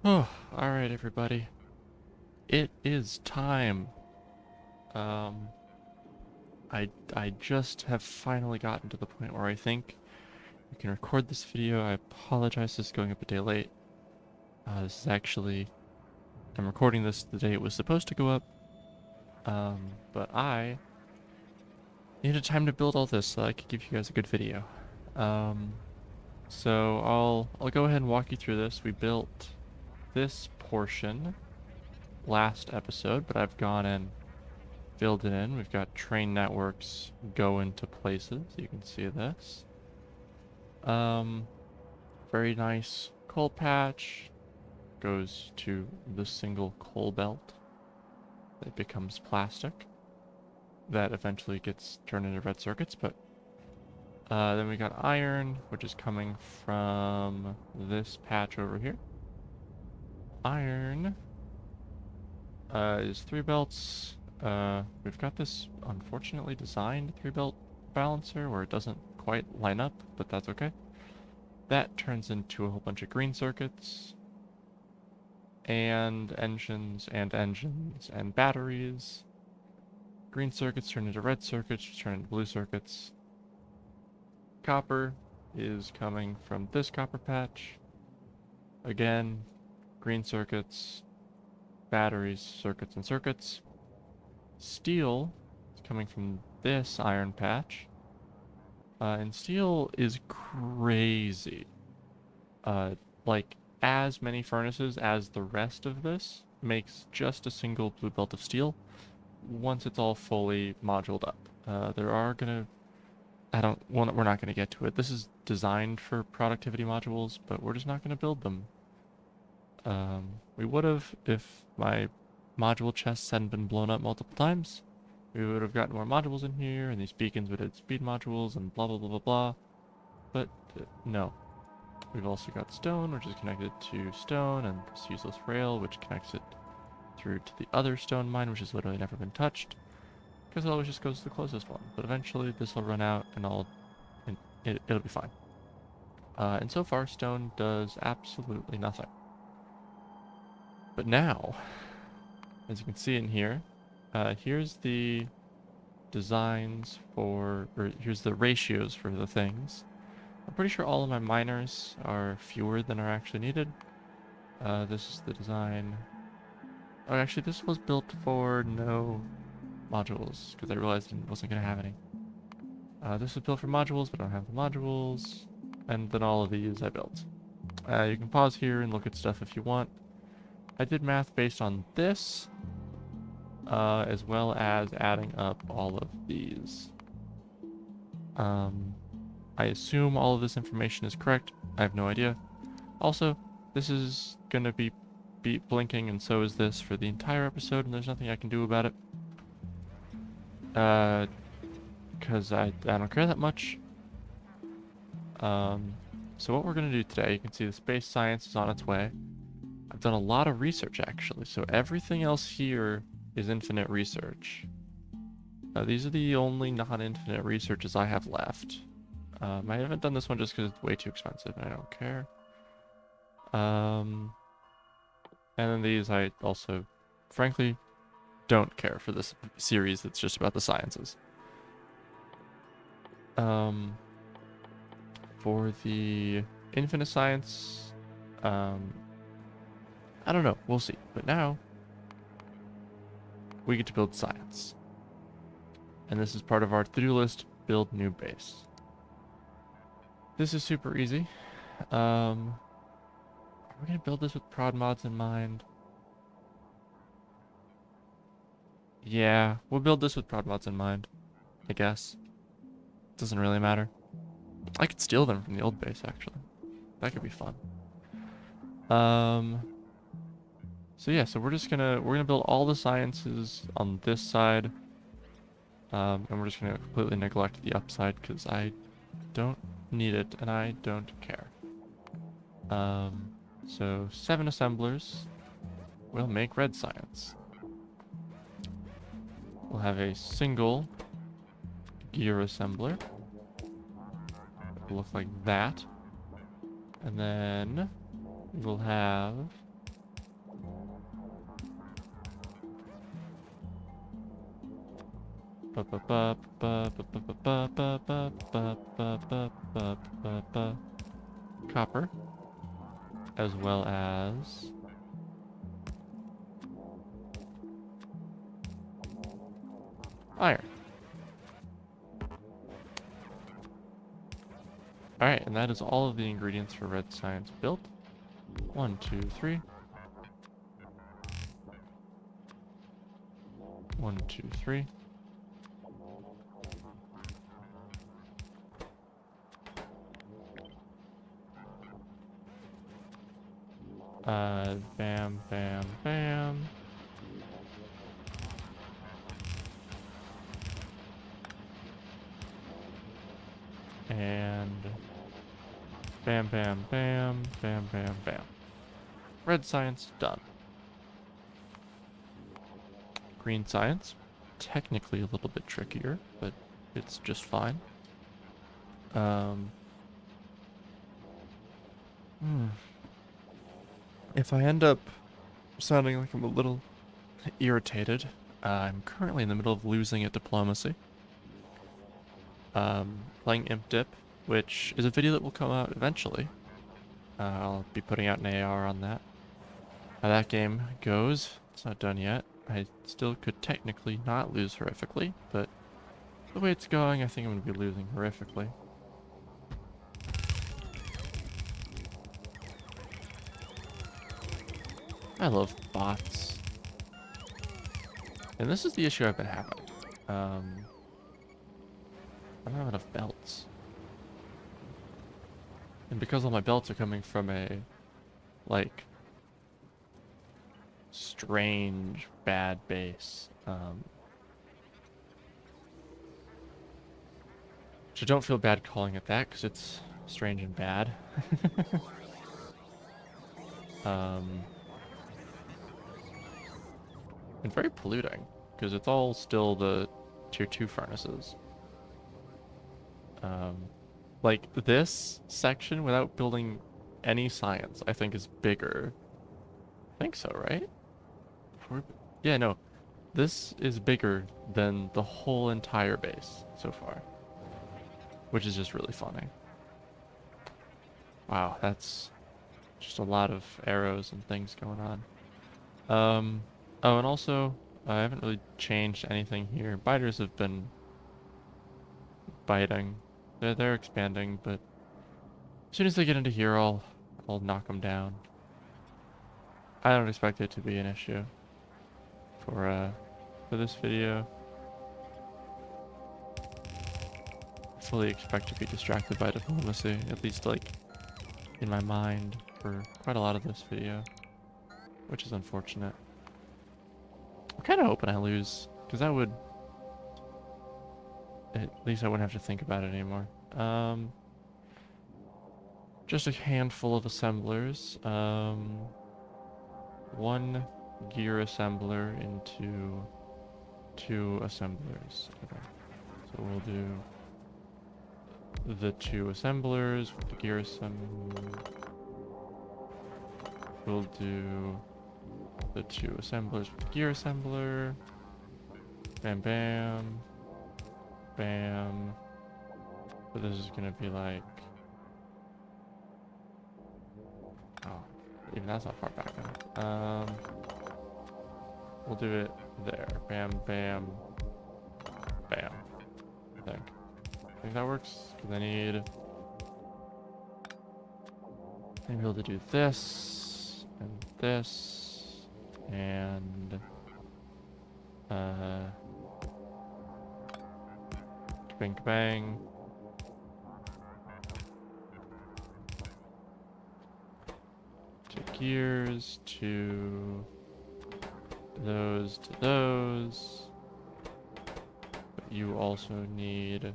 Oh, all right, everybody. It is time. Um, I just have finally gotten to the point where I think we can record this video. I apologize, this is going up a day late. This is actually I'm recording this the day it was supposed to go up. But I needed time to build all this so I could give you guys a good video. Um, so I'll go ahead and walk you through this. We built this portion last episode, but I've gone and filled it in. We've got train networks go into places. You can see this. Um, Very nice coal patch. Goes to the single coal belt. It becomes plastic. That eventually gets turned into red circuits, but then we got iron, which is coming from this patch over here. Iron is 3 belts. We've got this unfortunately designed 3-belt balancer where it doesn't quite line up, but that's okay. That turns into a whole bunch of green circuits, and engines, and batteries. Green circuits turn into red circuits, which turn into blue circuits. Copper is coming from this copper patch. Again, green circuits, batteries, circuits, and circuits. Steel is coming from this iron patch. And steel is crazy. Like, as many furnaces as the rest of this makes just a single blue belt of steel once it's all fully moduled up. There are gonna, we're not gonna get to it. This is designed for productivity modules, but we're just not gonna build them. We would have if my module chests hadn't been blown up multiple times. We would have gotten more modules in here, and these beacons would have speed modules, and blah blah blah blah blah. But no. We've also got stone, which is connected to stone, and this useless rail, which connects it through to the other stone mine, which has literally never been touched, because it always just goes to the closest one. But eventually this will run out, and it'll be fine. And so far, stone does absolutely nothing. But now, as you can see in here, here's the designs for, or here's the ratios for the things. I'm pretty sure all of my miners are fewer than are actually needed. This is the design. Oh, actually, this was built for no modules, because I realized I wasn't going to have any. This was built for modules, but I don't have the modules. And then all of these I built. You can pause here and look at stuff if you want. I did math based on this, as well as adding up all of these. I assume all of this information is correct. I have no idea. Also, this is going to be blinking, and so is this for the entire episode, and there's nothing I can do about it. Because I don't care that much. So what we're going to do today, you can see the space science is on its way. I've done a lot of research, actually, so everything else here is infinite research. These are the only non-infinite researches I have left. I haven't done this one just because it's way too expensive, and I don't care. And then these I also, frankly, don't care for this series that's just about the sciences. For the infinite science, I don't know, we'll see. But now, we get to build science. And this is part of our to-do list, build new base. This is super easy. Are we gonna build this with prod mods in mind? Yeah, we'll build this with prod mods in mind, I guess. Doesn't really matter. I could steal them from the old base, actually. That could be fun. So yeah, so we're gonna build all the sciences on this side. And we're just gonna completely neglect the upside because I don't need it and I don't care. So 7 assemblers will make red science. We'll have a single gear assembler. It'll look like that. And then we'll have Copper, as well as iron. Alright, and that is all of the ingredients for red science built. 1, 2, 3. 1, 2, 3. Bam, bam, bam. And bam, bam, bam, bam, bam, bam. Red science done. Green science, technically a little bit trickier, but it's just fine. If I end up sounding like I'm a little irritated, I'm currently in the middle of losing at diplomacy. Playing Imp Dip, which is a video that will come out eventually. I'll be putting out an AR on that. How that game goes, it's not done yet. I still could technically not lose horrifically, but the way it's going, I think I'm going to be losing horrifically. I love bots. And this is the issue I've been having. I don't have enough belts. And because all my belts are coming from a, like, strange, bad base, which I don't feel bad calling it that, because it's strange and bad. And very polluting, because it's all still the tier 2 furnaces. Like, this section, without building any science, I think is bigger. I think so, right? Yeah, no. This is bigger than the whole entire base so far. Which is just really funny. Wow, that's just a lot of arrows and things going on. Oh, and also, I haven't really changed anything here. Biters have been biting. They're expanding, but as soon as they get into here, I'll knock them down. I don't expect it to be an issue for this video. Fully expect to be distracted by diplomacy, at least like in my mind, for quite a lot of this video, which is unfortunate. I'm kind of hoping I lose, because that would, at least I wouldn't have to think about it anymore. Just a handful of assemblers. One gear assembler into 2 assemblers. Okay. So we'll do the 2 assemblers with the gear We'll do the 2 assemblers with the gear assembler. Bam, bam. Bam. So this is gonna be like... Oh, even that's not far back enough. We'll do it there. Bam, bam, bam. I think that works, because I need... I'll be able to do this, and this, and... Bang, bang. Gears to those to those. But you also need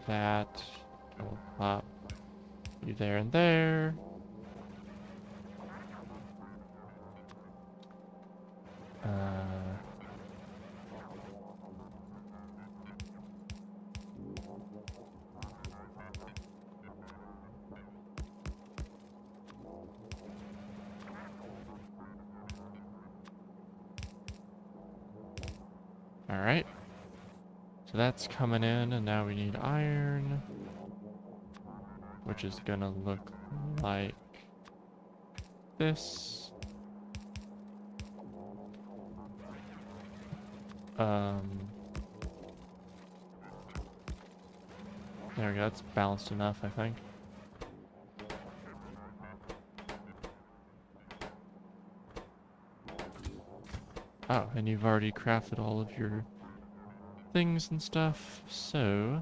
that. I'll pop you there and there. Alright. So that's coming in, and now we need iron, which is gonna look like this. There we go, that's balanced enough, I think. Oh, and you've already crafted all of your things and stuff, so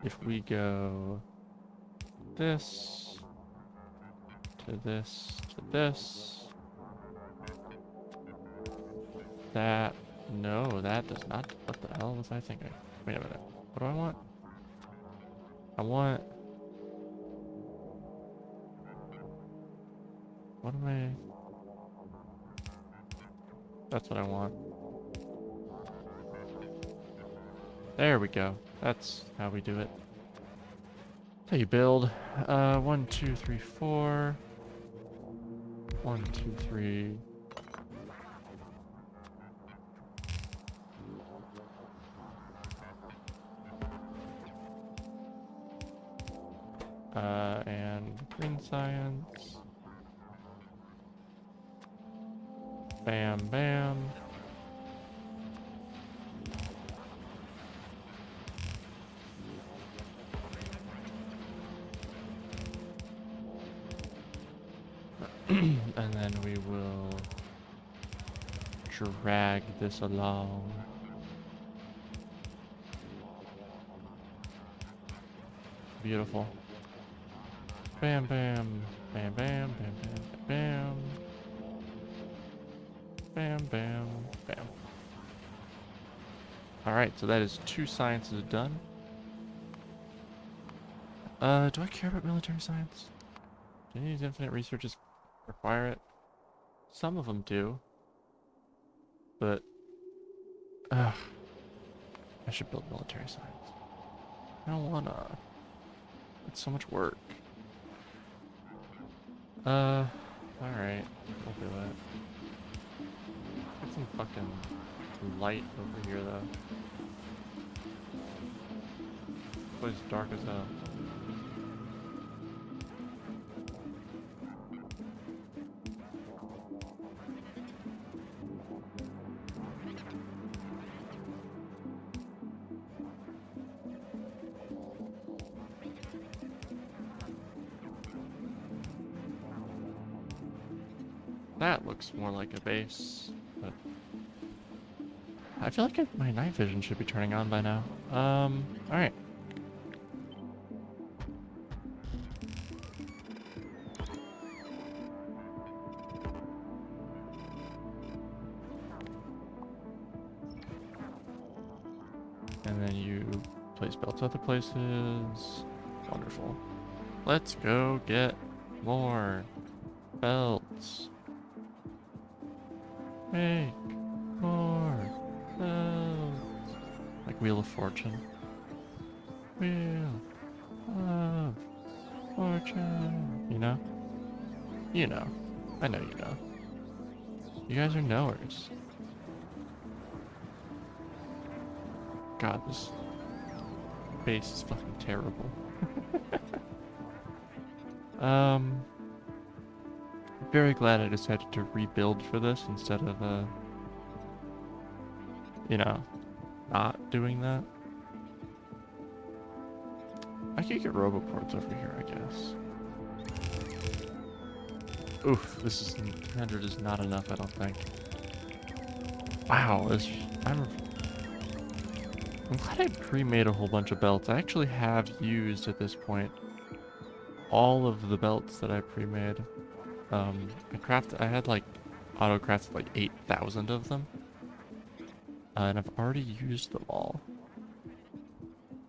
if we go this to this to this, that, no, that does not, what the hell was I thinking? Wait a minute, what do I want? I want, what am I, that's what I want. There we go. That's how we do it. So you build 1, 2, 3, 4. 1, 2, 3. And green science. Bam, bam. And then we will drag this along. Beautiful. Bam, bam, bam, bam, bam, bam, bam, bam, bam, bam. All right, so that is 2 sciences done. Do I care about military science? Do any of these infinite researches require it? Some of them do. But, I should build military science. I don't wanna. It's so much work. Alright. We'll do it. Get some fucking light over here, though. This place is dark as hell. That looks more like a base, but I feel like my night vision should be turning on by now. Alright. And then you place belts other places. Wonderful. Let's go get more belts. Make more belts. Like Wheel of Fortune. Wheel of Fortune. You know? You know. I know you know. You guys are knowers. God, this base is fucking terrible. Very glad I decided to rebuild for this instead of, you know, not doing that. I could get roboports over here, I guess. Oof, this is 300 is not enough, I don't think. Wow, I'm glad I pre-made a whole bunch of belts. I actually have used at this point all of the belts that I pre-made. I had like auto-crafted like 8,000 of them. And I've already used them all.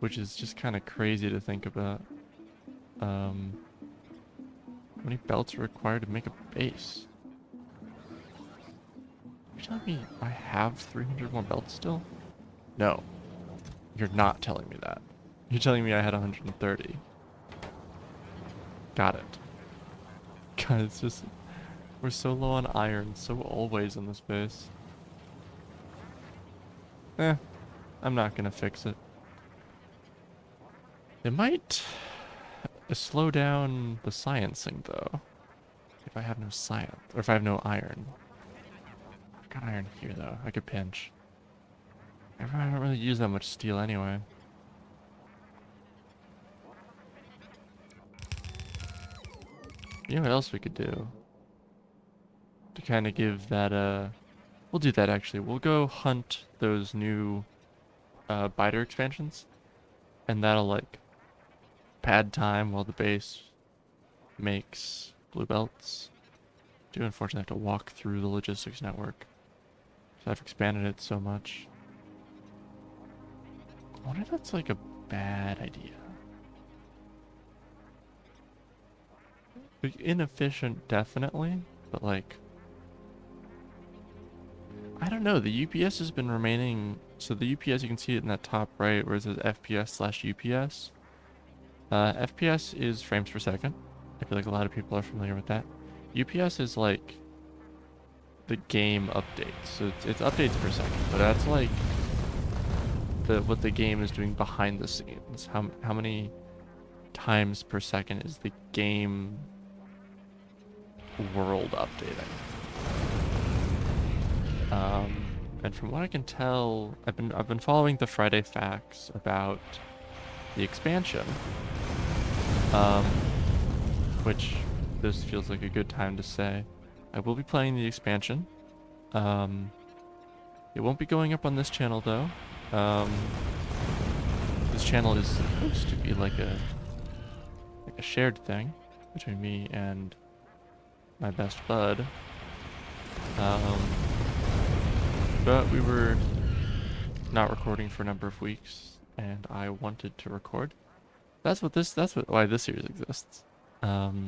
Which is just kind of crazy to think about. How many belts are required to make a base? You're telling me I have 300 more belts still? No. You're not telling me that. You're telling me I had 130. Got it. God, it's just... We're so low on iron, so always in this base. I'm not gonna fix it. It might slow down the sciencing though, if I have no science, or if I have no iron. I've got iron here though, I could pinch. I don't really use that much steel anyway. You know what else we could do? To kind of give that, we'll do that actually. We'll go hunt those new, biter expansions. And that'll, like, pad time while the base makes blue belts. Do unfortunately have to walk through the logistics network. So I've expanded it so much. I wonder if that's, like, a bad idea. Like, inefficient, definitely. But, like, I don't know. The UPS has been remaining. So the UPS, you can see it in that top right where it says FPS/UPS. FPS is frames per second. I feel like a lot of people are familiar with that. UPS is like the game updates. So it's updates per second, but that's like what the game is doing behind the scenes. How many times per second is the game world updating? And from what I can tell, I've been following the Friday facts about the expansion, which this feels like a good time to say. I will be playing the expansion. It won't be going up on this channel though. This channel is supposed to be like a shared thing between me and my best bud. But we were not recording for a number of weeks, and I wanted to record. That's why this series exists. But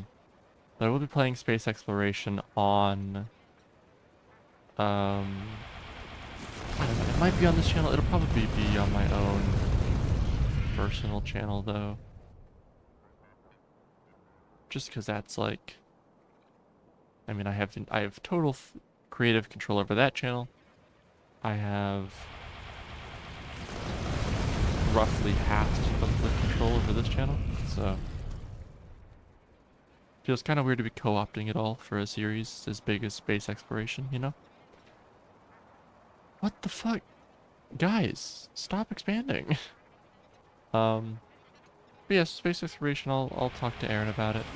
I will be playing space exploration on, I don't know, it might be on this channel. It'll probably be on my own personal channel though. Just because that's like, I mean, I have total creative control over that channel. I have roughly half of the control over this channel, so feels kind of weird to be co-opting it all for a series as big as space exploration, you know? What the fuck? Guys, stop expanding. But yeah, space exploration, I'll talk to Erin about it.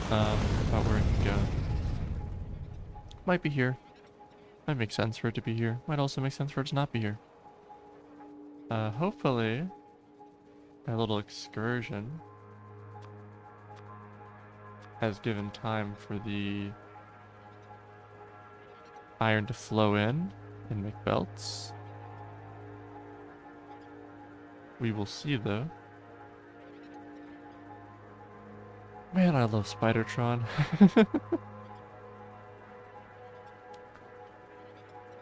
About where it can go. Might be here. Might make sense for it to be here. Might also make sense for it to not be here. Hopefully, my little excursion has given time for the iron to flow in and make belts. We will see though. Man, I love Spidertron.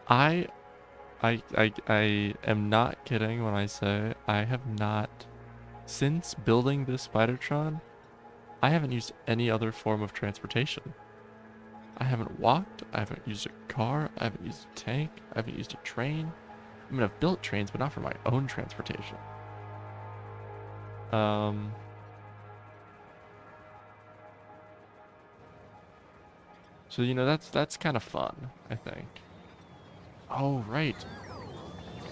I am not kidding when I say I have not, since building this Spidertron, I haven't used any other form of transportation. I haven't walked, I haven't used a car, I haven't used a tank, I haven't used a train. I mean, I've built trains, but not for my own transportation. So, you know, that's kind of fun, I think. Oh, right.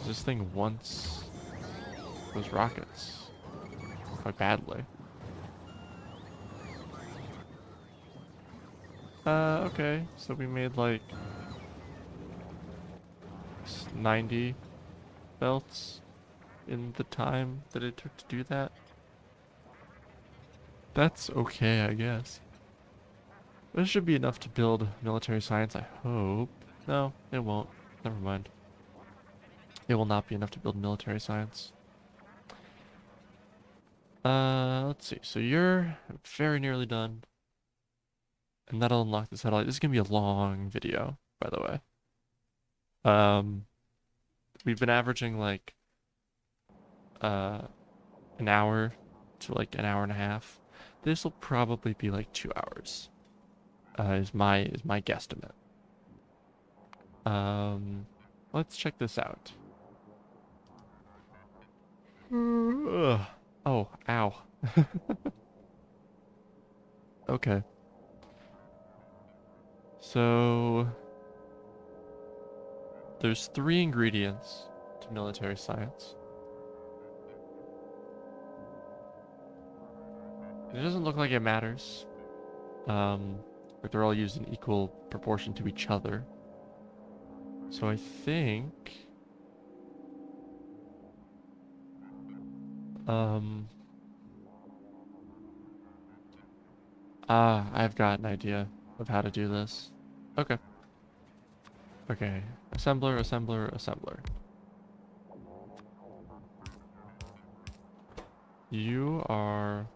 This thing wants those rockets quite badly. Okay. So we made like 90 belts in the time that it took to do that. That's okay, I guess. This should be enough to build military science, I hope. No, it won't. Never mind. It will not be enough to build military science. Let's see. So you're very nearly done. And that'll unlock the satellite. This is gonna be a long video, by the way. We've been averaging like an hour to like an hour and a half. This will probably be like 2 hours. Is my guesstimate. Let's check this out. Ugh. Oh, ow. Okay. So there's 3 ingredients to military science. It doesn't look like it matters. Like they're all used in equal proportion to each other. So I think I've got an idea of how to do this. Okay. Okay. Assembler, assembler, assembler. You are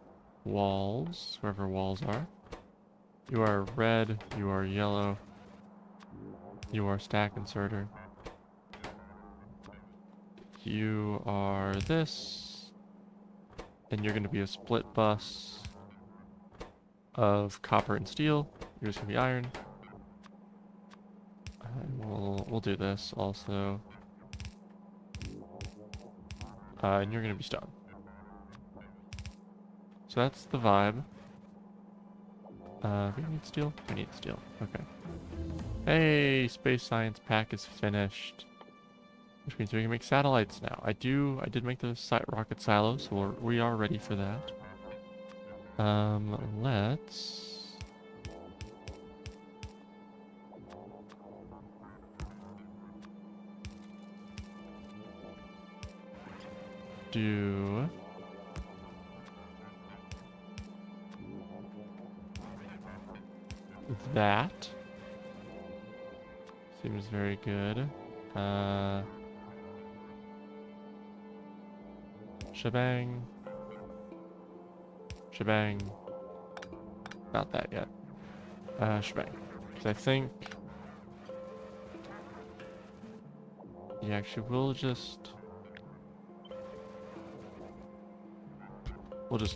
walls, wherever walls are. You are red, you are yellow. You are stack inserter. You are this. And you're gonna be a split bus of copper and steel. You're just gonna be iron. And we'll do this also. And you're gonna be stone. So that's the vibe. We need steel? We need steel. Okay. Hey, space science pack is finished. Which means we can make satellites now. I did make the rocket silo, so we are ready for that. Let's do that. Seems very good. Shebang. Shebang. Not that yet. Shebang. Because I think... Yeah, actually, we'll just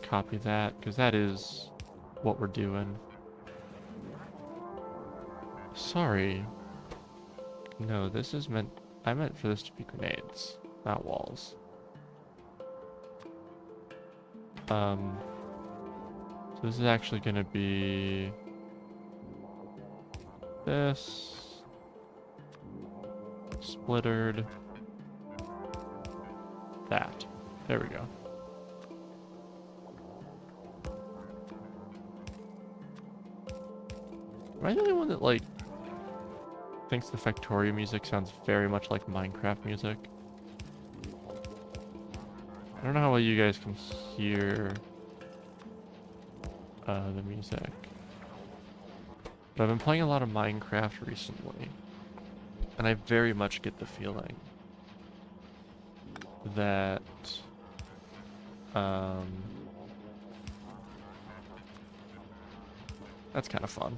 copy that, because that is what we're doing. Sorry. No, this is meant... I meant for this to be grenades, not walls. So this is actually gonna be... this... splittered... that. There we go. Am I the only one that, like, thinks the Factorio music sounds very much like Minecraft music? I don't know how well you guys can hear the music. But I've been playing a lot of Minecraft recently. And I very much get the feeling that that's kind of fun.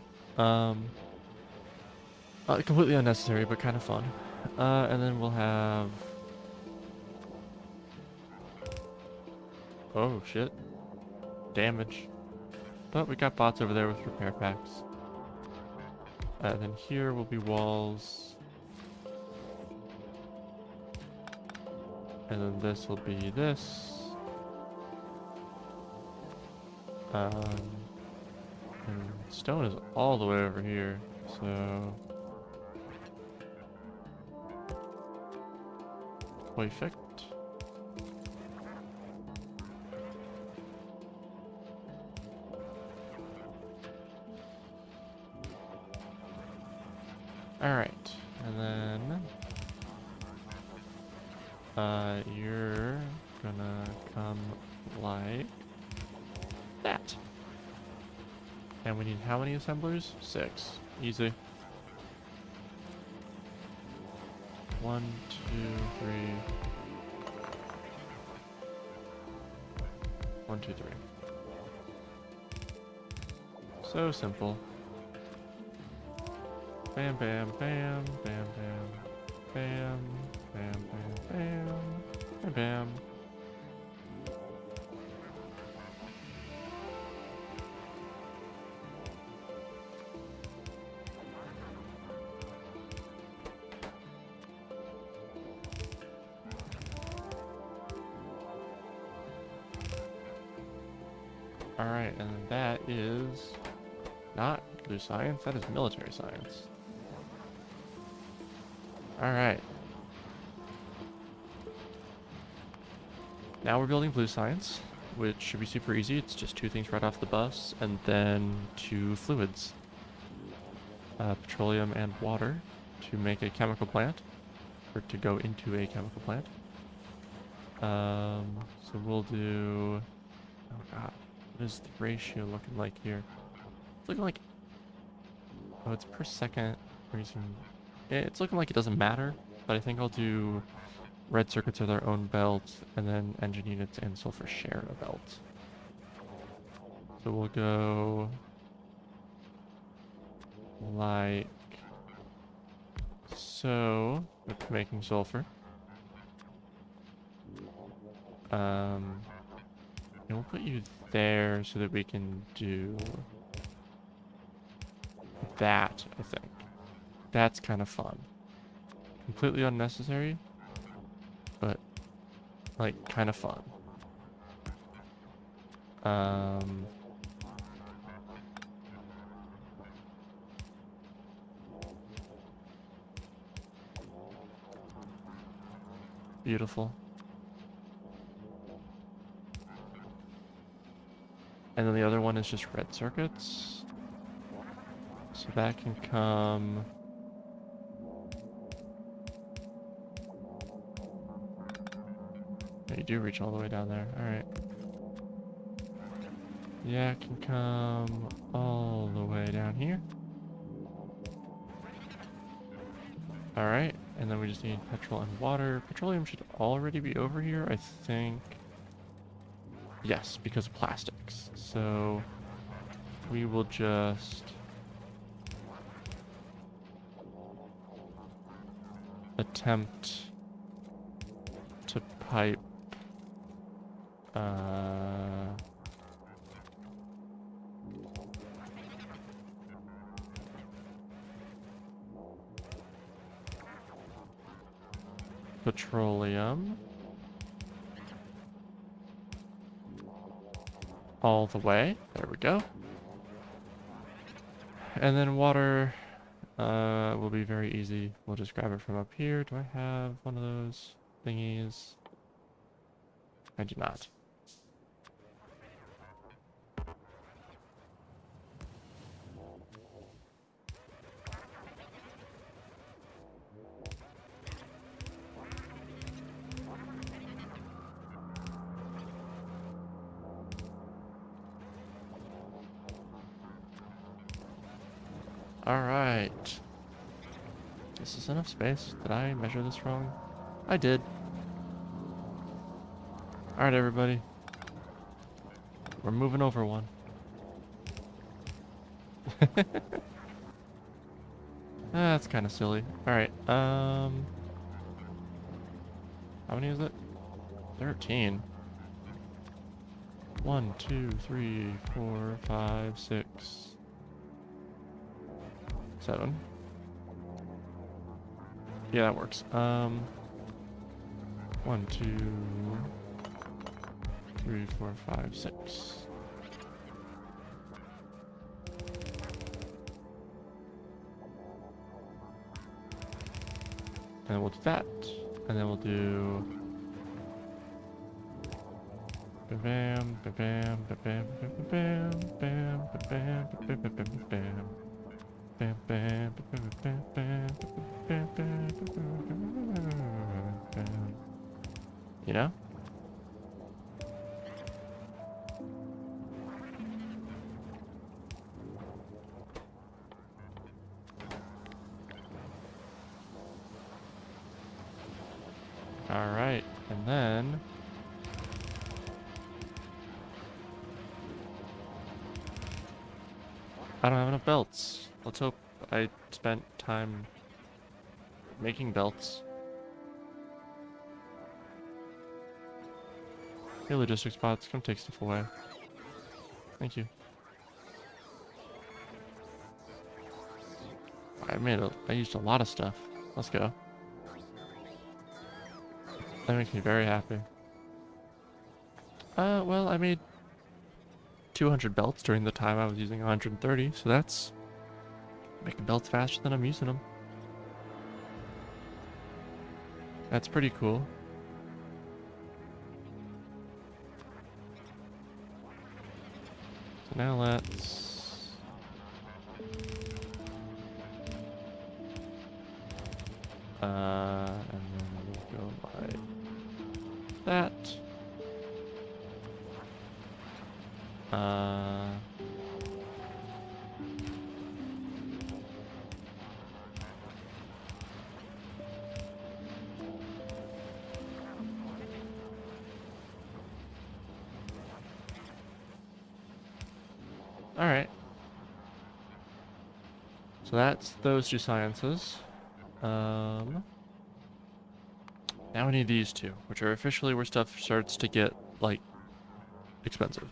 Completely unnecessary, but kind of fun. And then we'll have... Oh, shit. Damage. But we got bots over there with repair packs. And then here will be walls. And then this will be this. And stone is all the way over here, so... Perfect. Alright, and then... you're gonna come like that. And we need how many assemblers? 6. Easy. 1, 2, 3. 1, 2, 3. So simple. Bam, bam, bam, bam, bam, bam, bam, bam, bam, bam, bam. Alright, and that is not blue science, that is military science. Alright. Now we're building blue science, which should be super easy. It's just 2 things right off the bus, and then 2 fluids. Petroleum and water to make a chemical plant, or to go into a chemical plant. So we'll do... Oh god, what is the ratio looking like here? It's looking like... Oh, it's per second. It's looking like it doesn't matter, but I think I'll do red circuits are their own belt, and then engine units and sulfur share a belt. So we'll go like so with making sulfur. And we'll put you there so that we can do that, I think. That's kind of fun. Completely unnecessary, but like kind of fun. Beautiful. And then the other one is just red circuits. So that can come... You do reach all the way down there. Alright. Yeah, it can come all the way down here. Alright, and then we just need petrol and water. Petroleum should already be over here, I think. Yes, because of plastics. So we will just attempt to pipe petroleum all the way. There we go. And then water will be very easy. We'll just grab it from up here. Do I have one of those thingies? I do not. Alright. This is enough space. Did I measure this wrong? I did. Alright, everybody. We're moving over one. That's kind of silly. Alright, how many is it? 13. 1, 2, 3, 4, 5, 6, 7. Yeah, that works. 1, 2, 3, 4, 5, 6. And then we'll do that. And then we'll do bam bam bam bam bam bam bam bam bam bam bam. Bam, bam, bam, bam, bam, bam, bam, bam. You know? Alright, and then... I don't have enough belts. Let's hope I spent time making belts. Hey, logistics bots, come take stuff away. Thank you. I used a lot of stuff. Let's go. That makes me very happy. Well, I made 200 belts during the time I was using 130, so that's making belts faster than I'm using them. That's pretty cool. So now let's... and then we'll go like that. Alright. So that's those two sciences. Now we need these two, which are officially where stuff starts to get, like, expensive.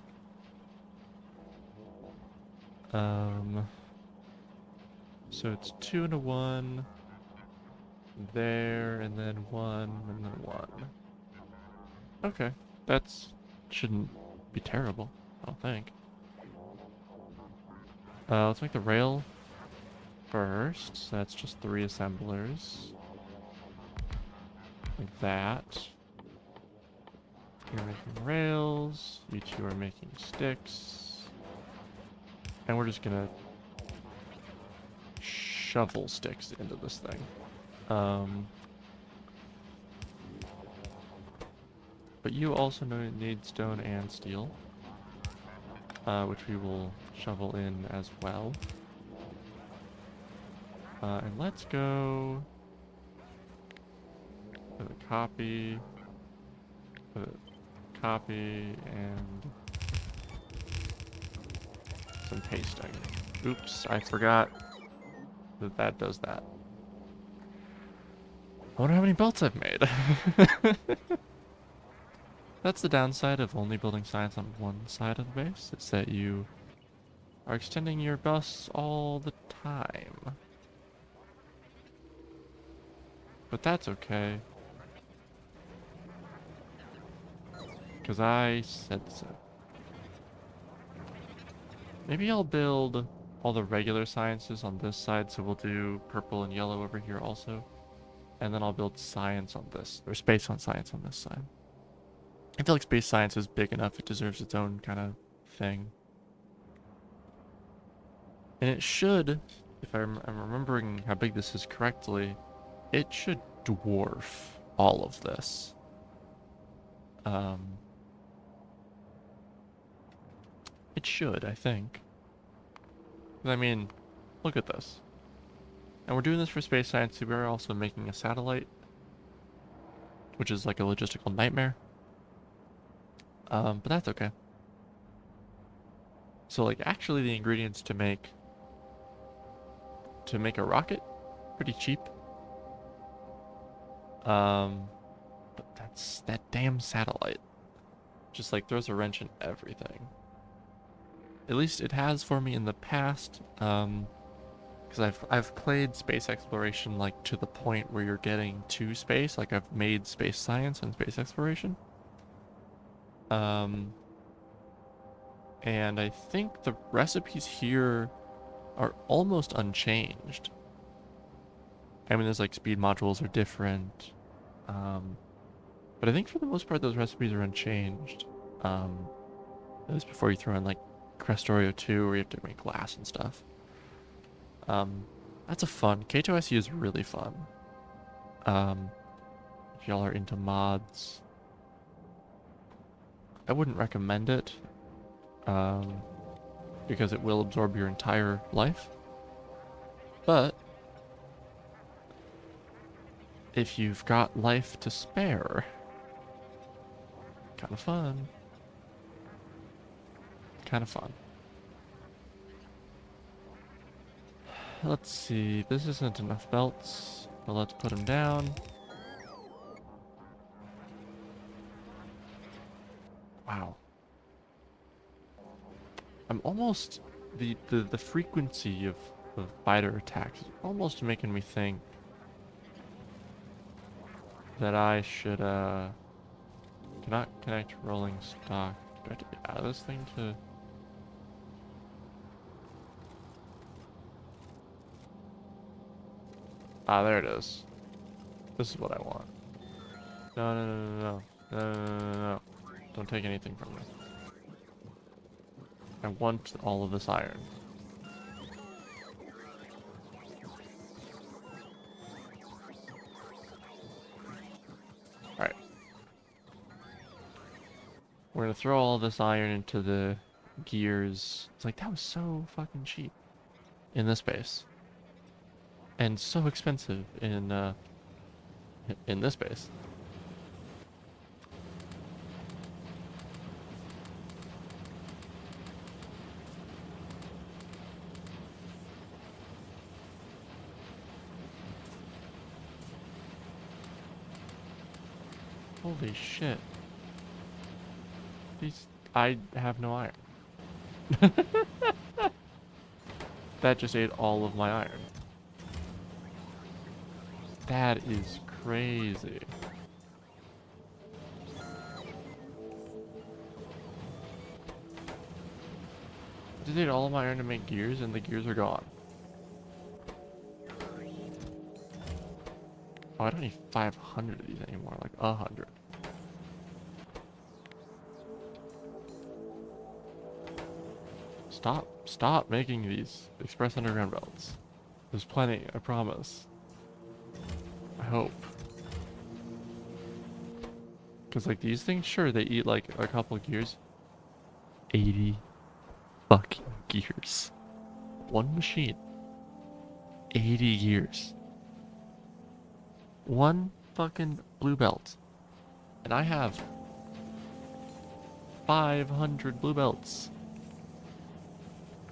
So it's 2 and a 1 there, and then 1, and then 1. Okay, that's shouldn't be terrible, I don't think. Let's make the rail first. So that's just 3 assemblers. Like that. You're making rails. You two are making sticks. And we're just gonna shovel sticks into this thing. But you also need stone and steel, which we will shovel in as well. And let's go for the copy, and some pasting. Oops, I forgot that that does that. I wonder how many belts I've made. That's the downside of only building science on one side of the base. It's that you are extending your bus all the time. But that's okay. Because I said so. Maybe I'll build all the regular sciences on this side, so we'll do purple and yellow over here also. And then I'll build science on this, or space on science on this side. I feel like space science is big enough, it deserves its own kind of thing. And it should, if I'm remembering how big this is correctly, it should dwarf all of this. It should, I think. I mean, look at this. And we're doing this for space science, so we're also making a satellite, which is like a logistical nightmare. But that's okay. So like actually the ingredients to make a rocket, pretty cheap. But that's that damn satellite. Just like throws a wrench in everything. At least it has for me in the past, because I've played space exploration like to the point where you're getting to space. Like I've made space science and space exploration. And I think the recipes here are almost unchanged. I mean, there's like speed modules are different. But I think for the most part, those recipes are unchanged. At least before you throw in like Factorio 2, where you have to make glass and stuff. That's a fun. K2SE is really fun. If y'all are into mods, I wouldn't recommend it, because it will absorb your entire life. But if you've got life to spare, kind of fun. Kind of fun. Let's see, this isn't enough belts, but let's put them down. Wow. I'm almost, the frequency of biter attacks is almost making me think that I should, cannot connect rolling stock. Do I have to get out of this thing to Ah, there it is. This is what I want. No, no, no, no, no. No, no, no, no, no. Don't take anything from me. I want all of this iron. Alright. We're gonna throw all this iron into the gears. It's like, that was so fucking cheap in this base. And so expensive in this base. Holy shit. I have no iron. That just ate all of my iron. That is crazy. Just ate all of my iron to make gears, and the gears are gone. Oh, I don't need 500 of these anymore, like 100. Stop making these express underground belts. There's plenty, I promise. I hope. Because, like, these things, sure, they eat, like, a couple gears. 80 fucking gears. One machine. 80 gears. One fucking blue belt. And I have 500 blue belts.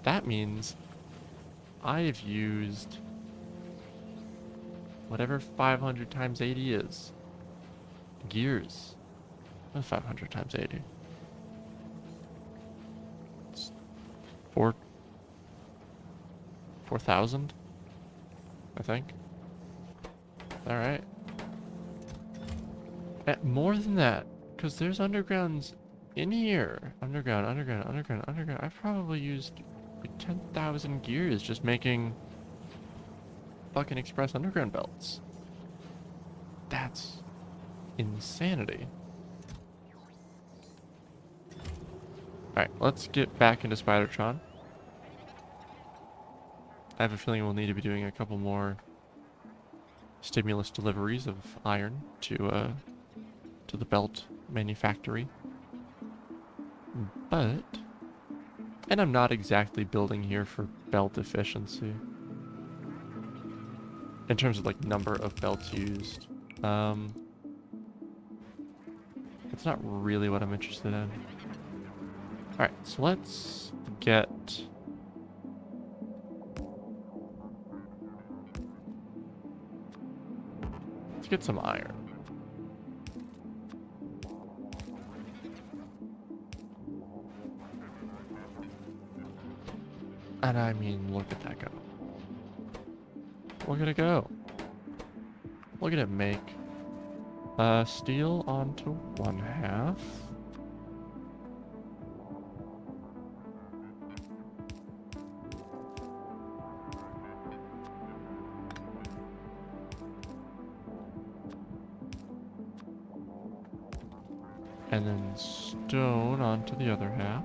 That means I've used whatever 500 times 80 is. Gears. What's 500 times 80? It's 4,000, I think. Alright. More than that, because there's undergrounds in here. Underground. I've probably used like 10,000 gears just making fucking express underground belts. That's insanity. Alright, let's get back into Spidertron. I have a feeling we'll need to be doing a couple more stimulus deliveries of iron to the belt manufactory. But, and I'm not exactly building here for belt efficiency. In terms of like number of belts used. It's not really what I'm interested in. Alright, so let's get some iron. And I mean, look at that go. Look at it go. Look at it make. Steel onto 1/2. And then stone onto the other half.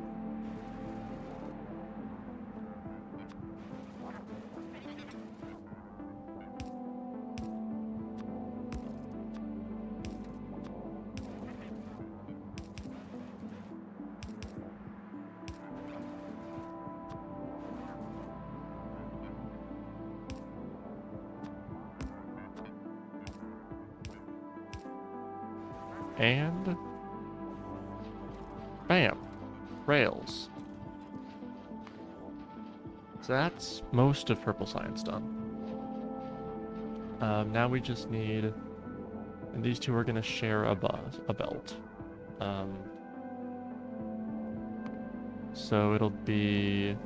And bam, rails. So that's most of purple science done. Now we just need, and these two are gonna share a belt. So it'll be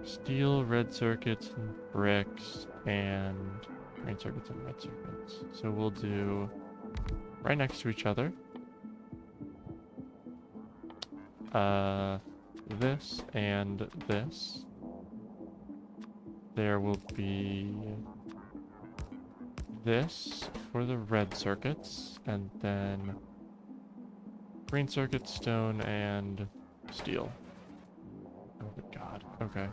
steel, red circuits, and bricks, and green circuits and red circuits. So we'll do right next to each other. This and this. There will be this for the red circuits, and then green circuit, stone, and steel. Oh my god. Okay.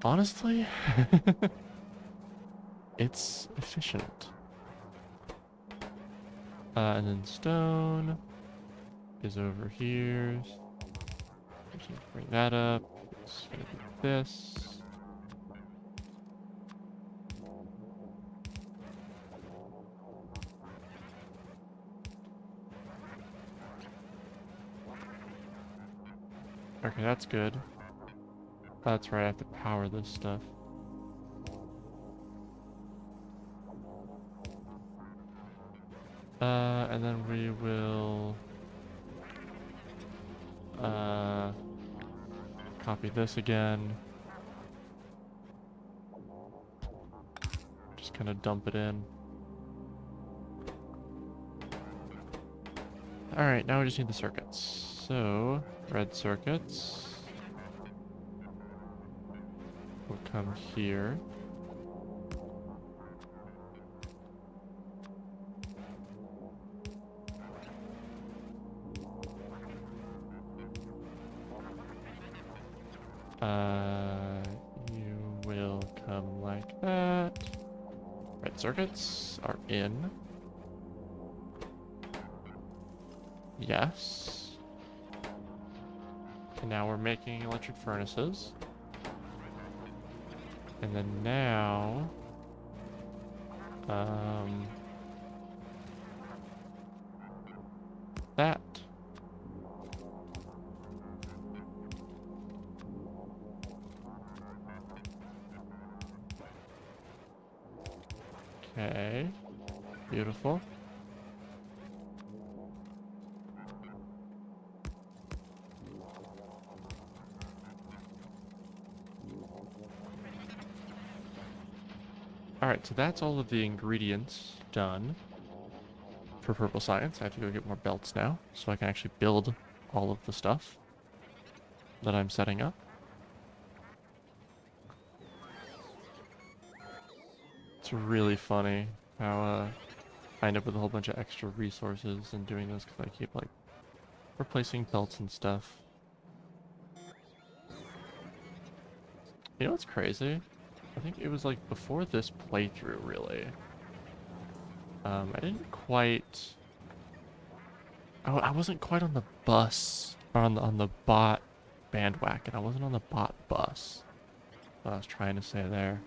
Honestly, it's efficient. And then stone is over here. Just need to bring that up. It's gonna be this. Okay, that's good. That's right, I have to power this stuff. And then we will copy this again. Just kind of dump it in. Alright, now we just need the circuits. So, red circuits will come here. You will come like that. Red circuits are in. Yes. And now we're making electric furnaces. And then now, that. Okay, beautiful. Alright, so that's all of the ingredients done for purple science. I have to go get more belts now, so I can actually build all of the stuff that I'm setting up. It's really funny how I end up with a whole bunch of extra resources and doing this because I keep like replacing belts and stuff. You know what's crazy? I think it was like before this playthrough, really. I didn't quite. I wasn't quite on the bus or on the bot bandwagon. I wasn't on the bot bus. What I was trying to say there.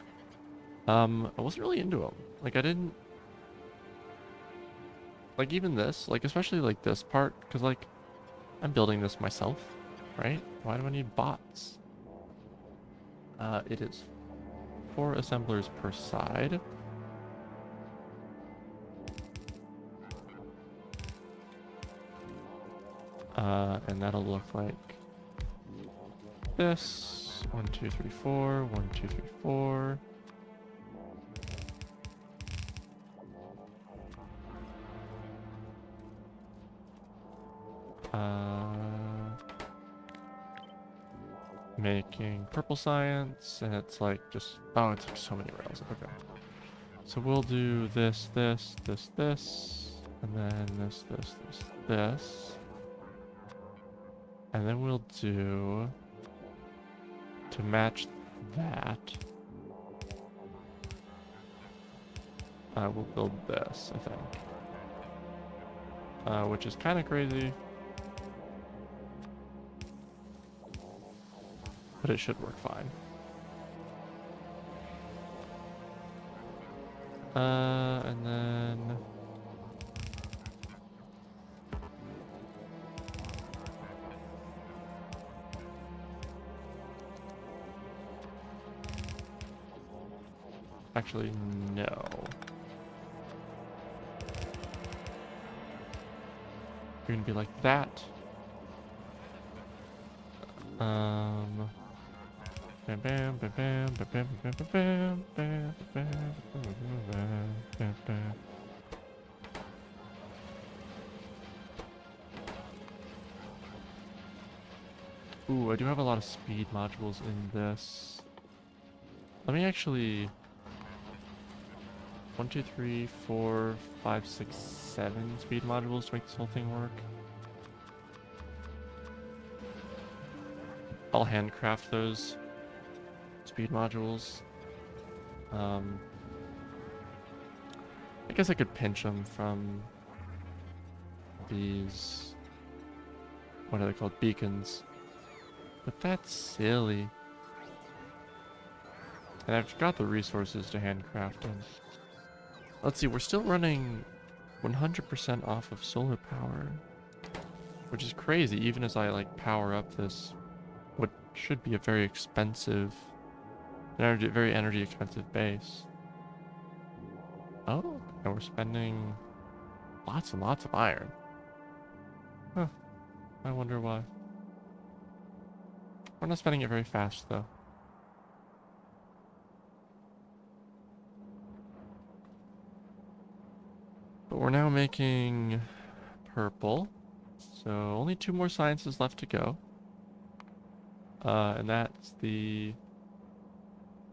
I wasn't really into them. Like I didn't. Like even this, like especially like this part, because like I'm building this myself, right? Why do I need bots? It is 4 assemblers per side. And that'll look like this. 1, 2, 3, 4. 1, 2, 3, 4. Making purple science, and it's like just, oh, it's like so many rails. Okay. So we'll do this, this, this, this, and then this, this, this, this. And then we'll do, to match that, we'll build this, I think. Which is kind of crazy. But it should work fine. And then... Actually, no. You're gonna be like that. Bam bam bam bam bam bam bam bam bam bam bam bam bam. Ooh, I do have a lot of speed modules in this. Let me actually 1, 2, 3, 4, 5, 6, 7 speed modules to make this whole thing work. I'll handcraft those speed modules. I guess I could pinch them from these, what are they called, beacons. But that's silly. And I've got the resources to handcraft them. Let's see, we're still running 100% off of solar power, which is crazy, even as I like power up this, what should be a very expensive, very energy expensive base. Oh, and we're spending lots and lots of iron. Huh, I wonder why. We're not spending it very fast though. But we're now making purple. So only 2 more sciences left to go. And that's the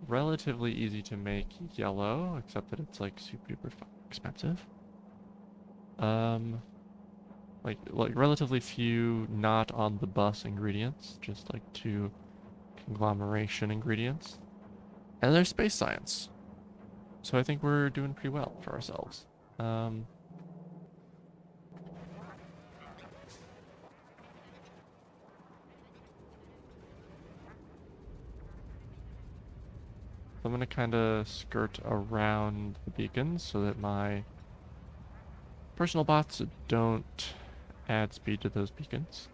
relatively easy to make yellow, except that it's like super duper expensive. Like relatively few not on the bus ingredients, just like 2 conglomeration ingredients. And there's space science. So I think we're doing pretty well for ourselves. So I'm going to kind of skirt around the beacons so that my personal bots don't add speed to those beacons.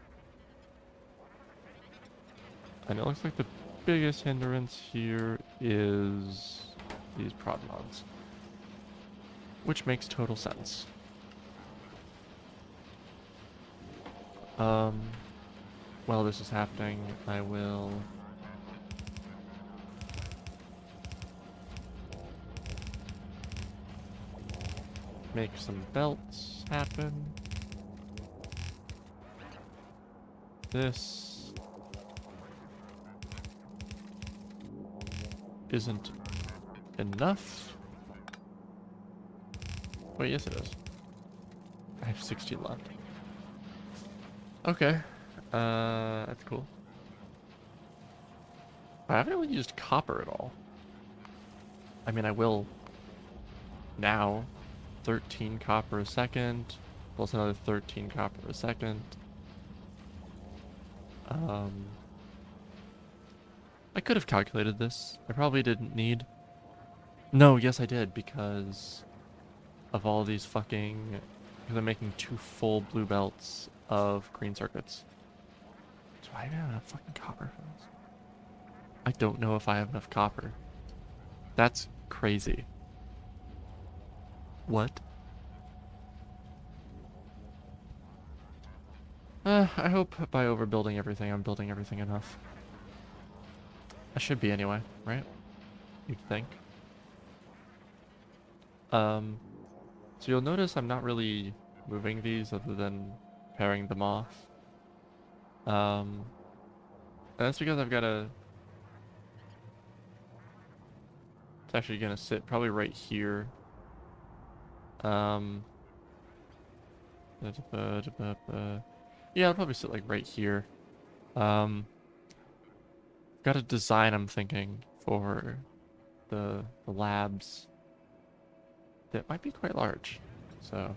And it looks like the biggest hindrance here is these prod mods, which makes total sense. While this is happening, I will make some belts happen. This isn't enough. Wait, yes it is. I have 16 left. Okay. That's cool. I haven't really used copper at all. I mean, I will now. 13 copper a second, plus another 13 copper a second. I could have calculated this. I probably didn't need... No, yes I did, because of all these fucking... Because I'm making 2 full blue belts of green circuits. Do I even have enough fucking copper for this? I don't know if I have enough copper. That's crazy. What? I hope by overbuilding everything, I'm building everything enough. I should be anyway, right? You'd think. So you'll notice I'm not really moving these other than pairing them off. And that's because I've got a... It's actually gonna sit probably right here. Yeah, it'll probably sit like right here. Got a design I'm thinking for the labs that might be quite large. So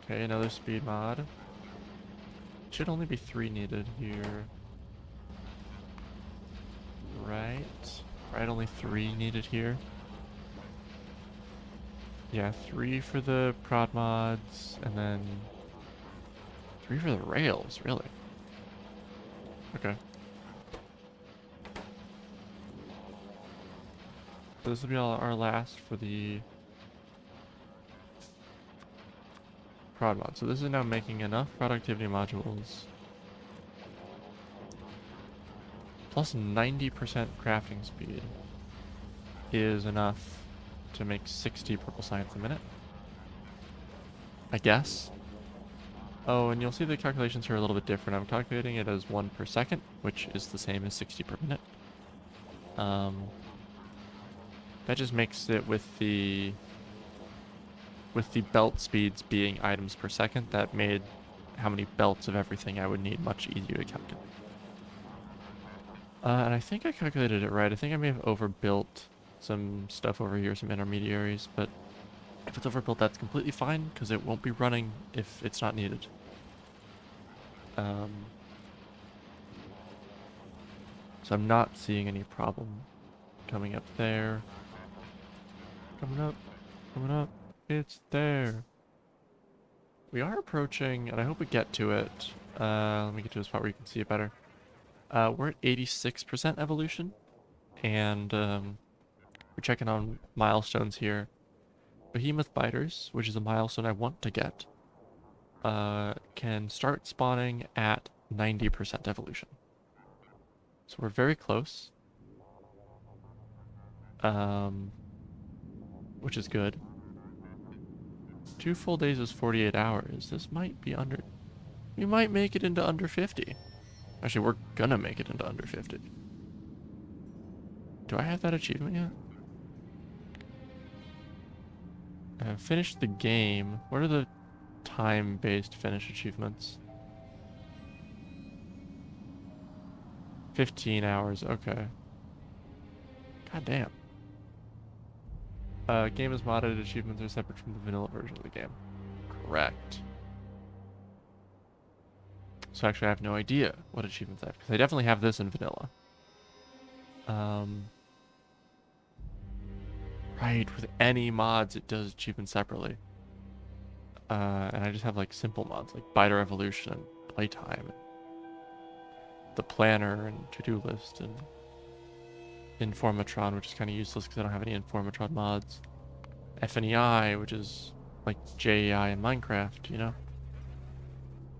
okay, another speed mod. Should only be 3 needed here. Right. Right, only 3 needed here. Yeah, 3 for the prod mods, and then 3 for the rails, really. Okay. So this will be our last for the prod mod. So this is now making enough productivity modules plus 90% crafting speed is enough to make 60 purple science a minute, I guess. Oh, and you'll see the calculations here are a little bit different. I'm calculating it as 1 per second, which is the same as 60 per minute. That just makes it with the belt speeds being items per second, that made how many belts of everything I would need much easier to calculate. And I think I calculated it right. I think I may have overbuilt some stuff over here, some intermediaries, but if it's overbuilt, that's completely fine, because it won't be running if it's not needed. So I'm not seeing any problem coming up there. Coming up, coming up. It's there. We are approaching, and I hope we get to it. Let me get to a spot where you can see it better. We're at 86% evolution, and we're checking on milestones here. Behemoth biters, which is a milestone I want to get, can start spawning at 90% evolution. So we're very close, which is good. 2 full days is 48 hours. This might be under... We might make it into under 50. Actually, we're gonna make it into under 50. Do I have that achievement yet? I've finished the game. What are the time-based finish achievements? 15 hours, okay. God damn. Game is modded, achievements are separate from the vanilla version of the game. Correct. So actually I have no idea what achievements I have, because I definitely have this in vanilla. Right, with any mods it does achievements separately. And I just have like simple mods like Biter Evolution and Playtime, and the Planner and To-Do List, and Informatron, which is kind of useless because I don't have any Informatron mods. FNEI, which is like JEI in Minecraft, you know?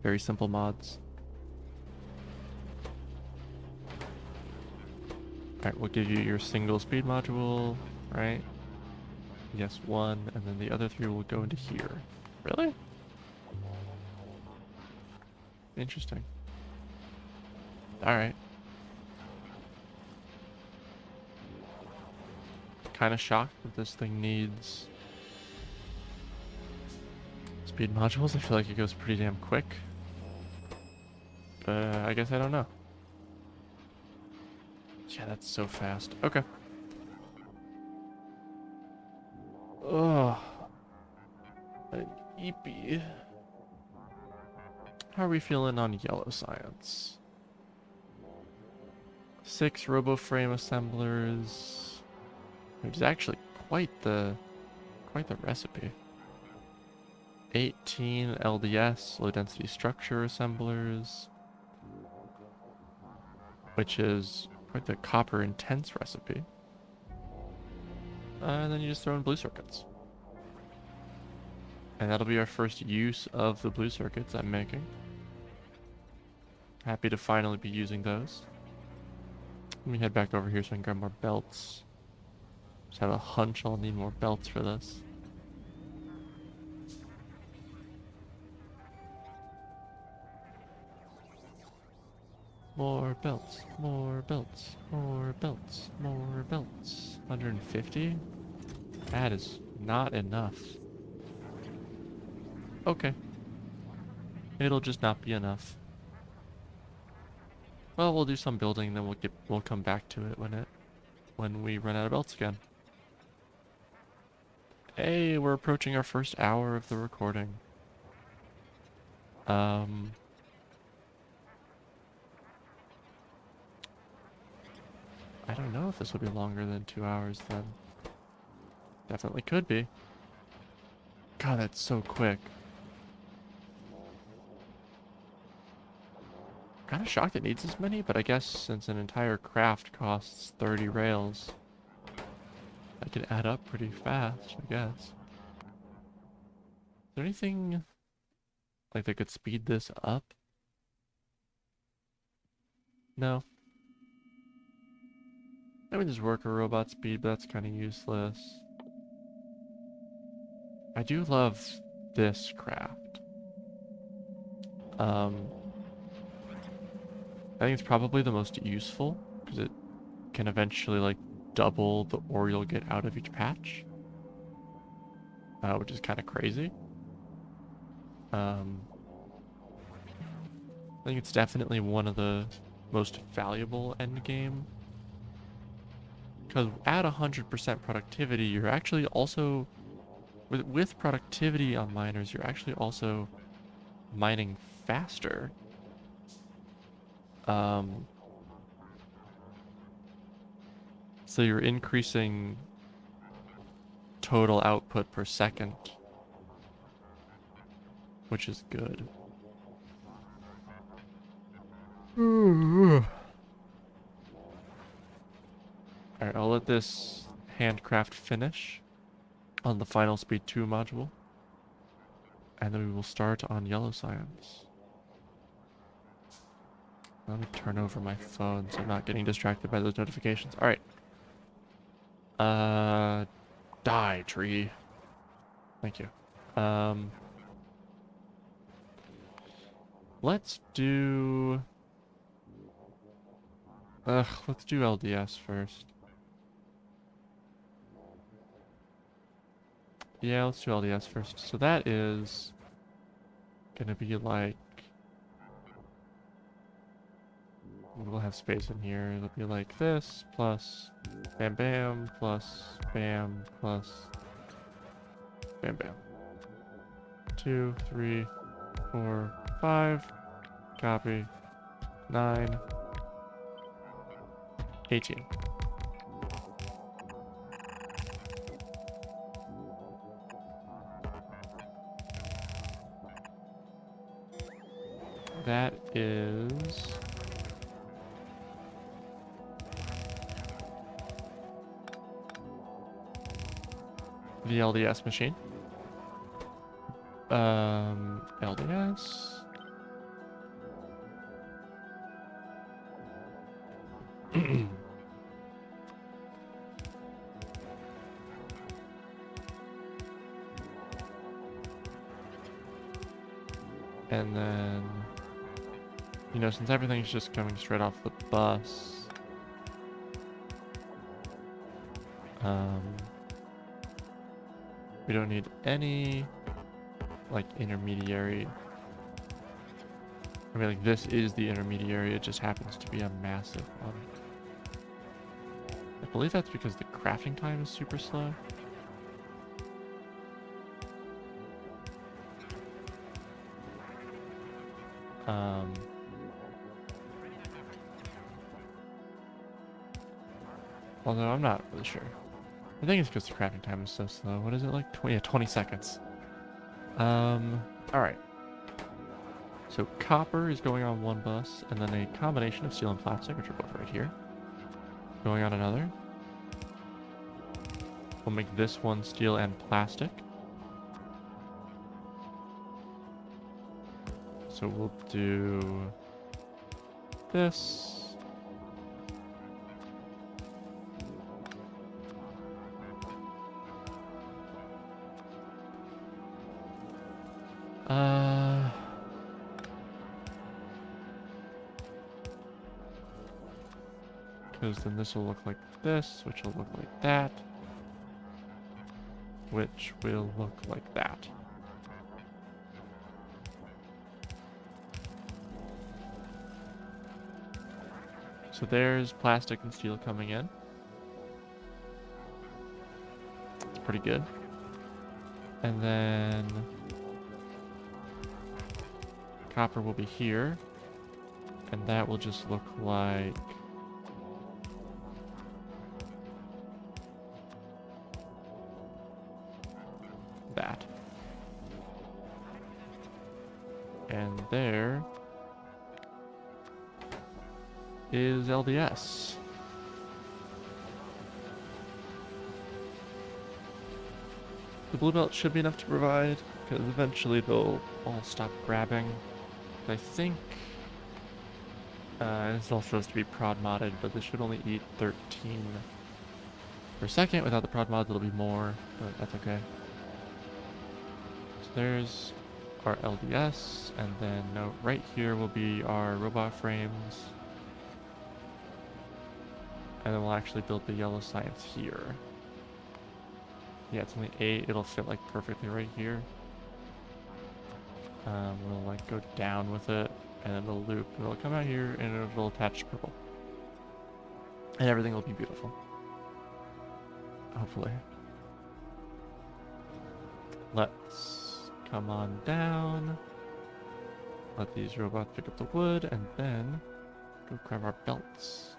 Very simple mods. Alright, we'll give you your single speed module, right? Yes, 1, and then the other 3 will go into here. Really? Interesting. Alright. Kind of shocked that this thing needs speed modules. I feel like it goes pretty damn quick. But I guess I don't know. Yeah, that's so fast. Okay. Ugh. An eepy. How are we feeling on yellow science? 6 robo-frame assemblers. Which is actually quite the recipe. 18 LDS, low density structure assemblers. Which is quite the copper intense recipe. And then you just throw in blue circuits. And that'll be our first use of the blue circuits I'm making. Happy to finally be using those. Let me head back over here so I can grab more belts. Just have a hunch I'll need more belts for this. More belts, more belts, more belts, more belts. 150? That is not enough. Okay. It'll just not be enough. Well, we'll do some building, then we'll come back to it when we run out of belts again. Hey, we're approaching our first hour of the recording. I don't know if this will be longer than 2 hours then. Definitely could be. God, that's so quick. Kind of shocked it needs this many, but I guess since an entire craft costs 30 rails, that could add up pretty fast, I guess. Is there anything like that could speed this up? No. I mean, there's worker robot speed, but that's kind of useless. I do love this craft. I think it's probably the most useful because it can eventually like double the ore you'll get out of each patch, which is kind of crazy. I think it's definitely one of the most valuable end game because at 100% productivity, you're actually also with productivity on miners, you're actually also mining faster. So you're increasing total output per second, which is good. Alright, I'll let this handcraft finish on the final speed 2 module. And then we will start on yellow science. Let me turn over my phone so I'm not getting distracted by those notifications. Alright. Die, tree. Thank you. Let's do... let's do LDS first. Yeah, let's do LDS first. So that is gonna be like... We'll have space in here. It'll be like this, plus bam bam, plus bam, plus bam bam. 2, 3, 4, 5. Copy. 9. 18. That is... the LDS machine. LDS. And then, you know, since everything's just coming straight off the bus, we don't need any, like, intermediary. I mean, like, this is the intermediary, it just happens to be a massive one. I believe that's because the crafting time is super slow. Although I'm not really sure. I think it's because the crafting time is so slow. What is it like? 20 seconds. Alright. So copper is going on one bus, and then a combination of steel and plastic, which are both right here, going on another. We'll make this one steel and plastic. So we'll do this. Because then this will look like this, which will look like that, which will look like that. So there's plastic and steel coming in. It's pretty good. And then copper will be here, and that will just look like that. And there is LDS. The blue belt should be enough to provide, because eventually they'll all stop grabbing. I think It's all supposed to be prod modded, but this should only eat 13 per second. Without the prod mods, it'll be more, but that's okay. So there's our LDS, and then right here will be our robot frames. And then we'll actually build the yellow science here. Yeah, it's only 8. It'll fit like perfectly right here. We'll like go down with it, and it'll loop. It'll come out here, and it'll attach to purple. And everything will be beautiful. Hopefully. Let's come on down. Let these robots pick up the wood, and then go grab our belts.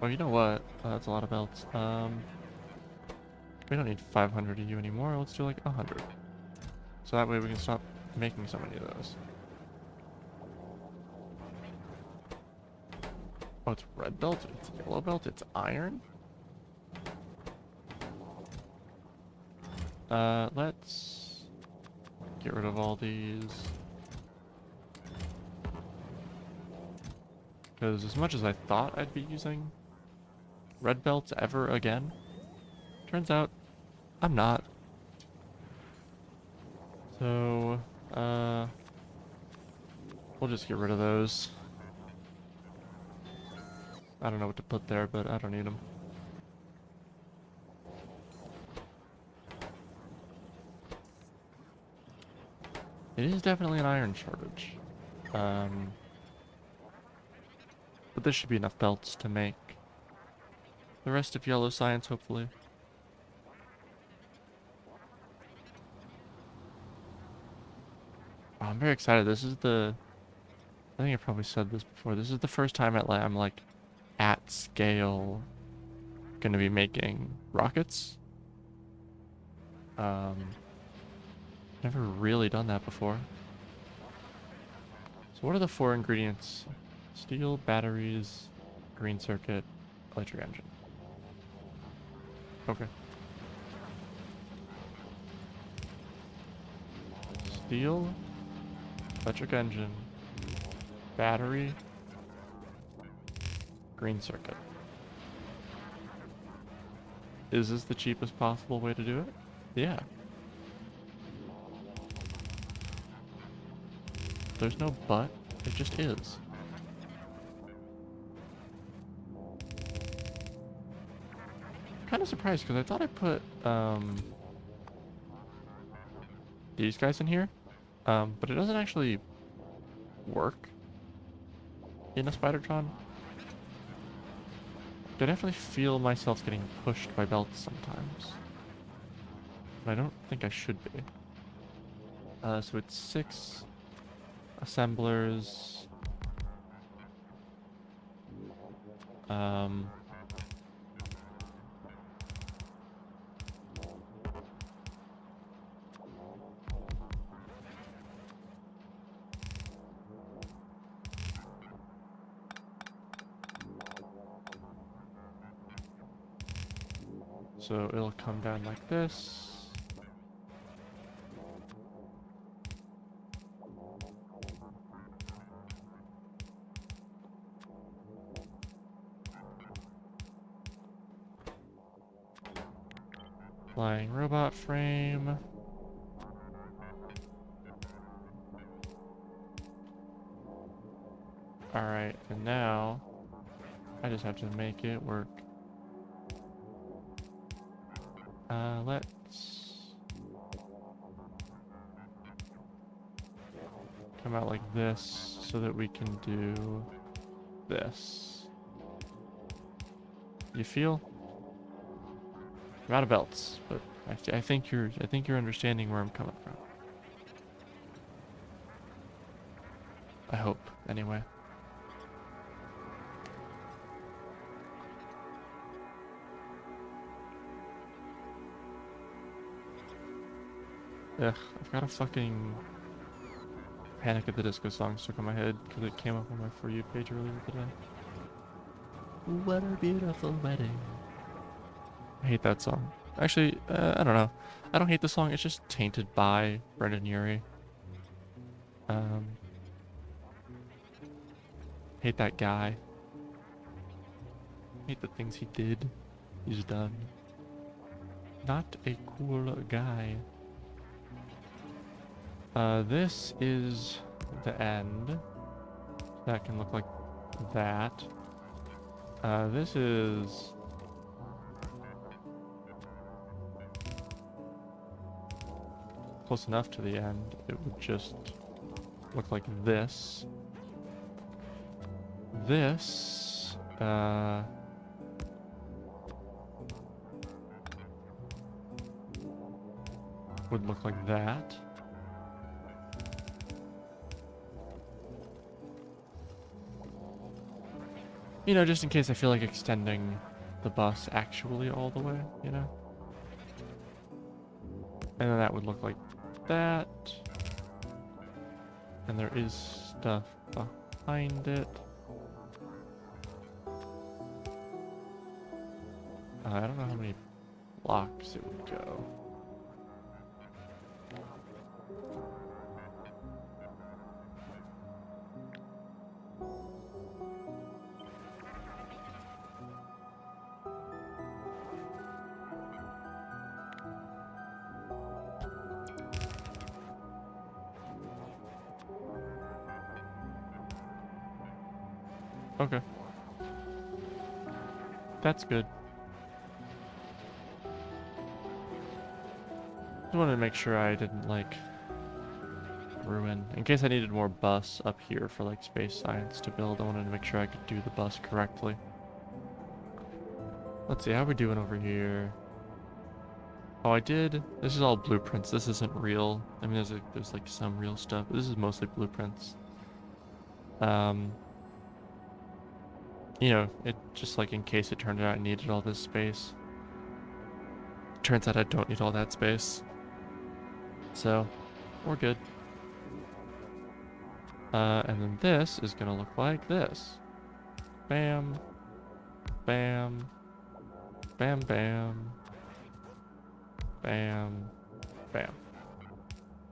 Oh, you know what? That's a lot of belts. We don't need 500 of you anymore. Let's do like 100. So that way we can stop making so many of those. Oh, it's red belt, it's yellow belt, it's iron? Let's get rid of all these. Because as much as I thought I'd be using red belts ever again, turns out I'm not. So, we'll just get rid of those. I don't know what to put there, but I don't need them. It is definitely an iron shortage. But this should be enough belts to make the rest of yellow science, hopefully. Oh, I'm very excited. This is the... I think I probably said this before. This is the first time I'm like at scale gonna be making rockets. Never really done that before. So what are the 4 ingredients? Steel, batteries, green circuit, electric engine. Okay. Steel, electric engine, battery, green circuit. Is this the cheapest possible way to do it? Yeah. There's no but, it just is. Kind of surprised because I thought I put these guys in here, but it doesn't actually work in a Spidertron. I definitely feel myself getting pushed by belts sometimes, but I don't think I should be. So it's 6 assemblers. So it'll come down like this. Flying robot frame. Alright, and now I just have to make it work. Let's come out like this so that we can do this. You feel? I'm out of belts, but I think you're understanding where I'm coming from. I hope, anyway. Ugh, I've got a fucking Panic at the Disco song stuck in my head because it came up on my For You page earlier today. What a beautiful wedding. I hate that song. Actually, I don't know. I don't hate the song. It's just tainted by Brendan Urie. Um, hate that guy. Hate the things he did. He's done. Not a cool guy. This is the end. That can look like that. This is... close enough to the end. It would just look like this. This, would look like that. You know, just in case I feel like extending the bus actually all the way, you know? And then that would look like that. And there is stuff behind it. I don't know how many blocks it would go. Okay. That's good. Just wanted to make sure I didn't, like, ruin. In case I needed more bus up here for, like, space science to build, I wanted to make sure I could do the bus correctly. Let's see, how are we doing over here? Oh, I did. This is all blueprints. This isn't real. I mean, there's like some real stuff. But this is mostly blueprints. You know, it just like in case it turned out I needed all this space. Turns out I don't need all that space. So, we're good. And then this is gonna look like this. Bam. Bam. Bam, bam. Bam. Bam.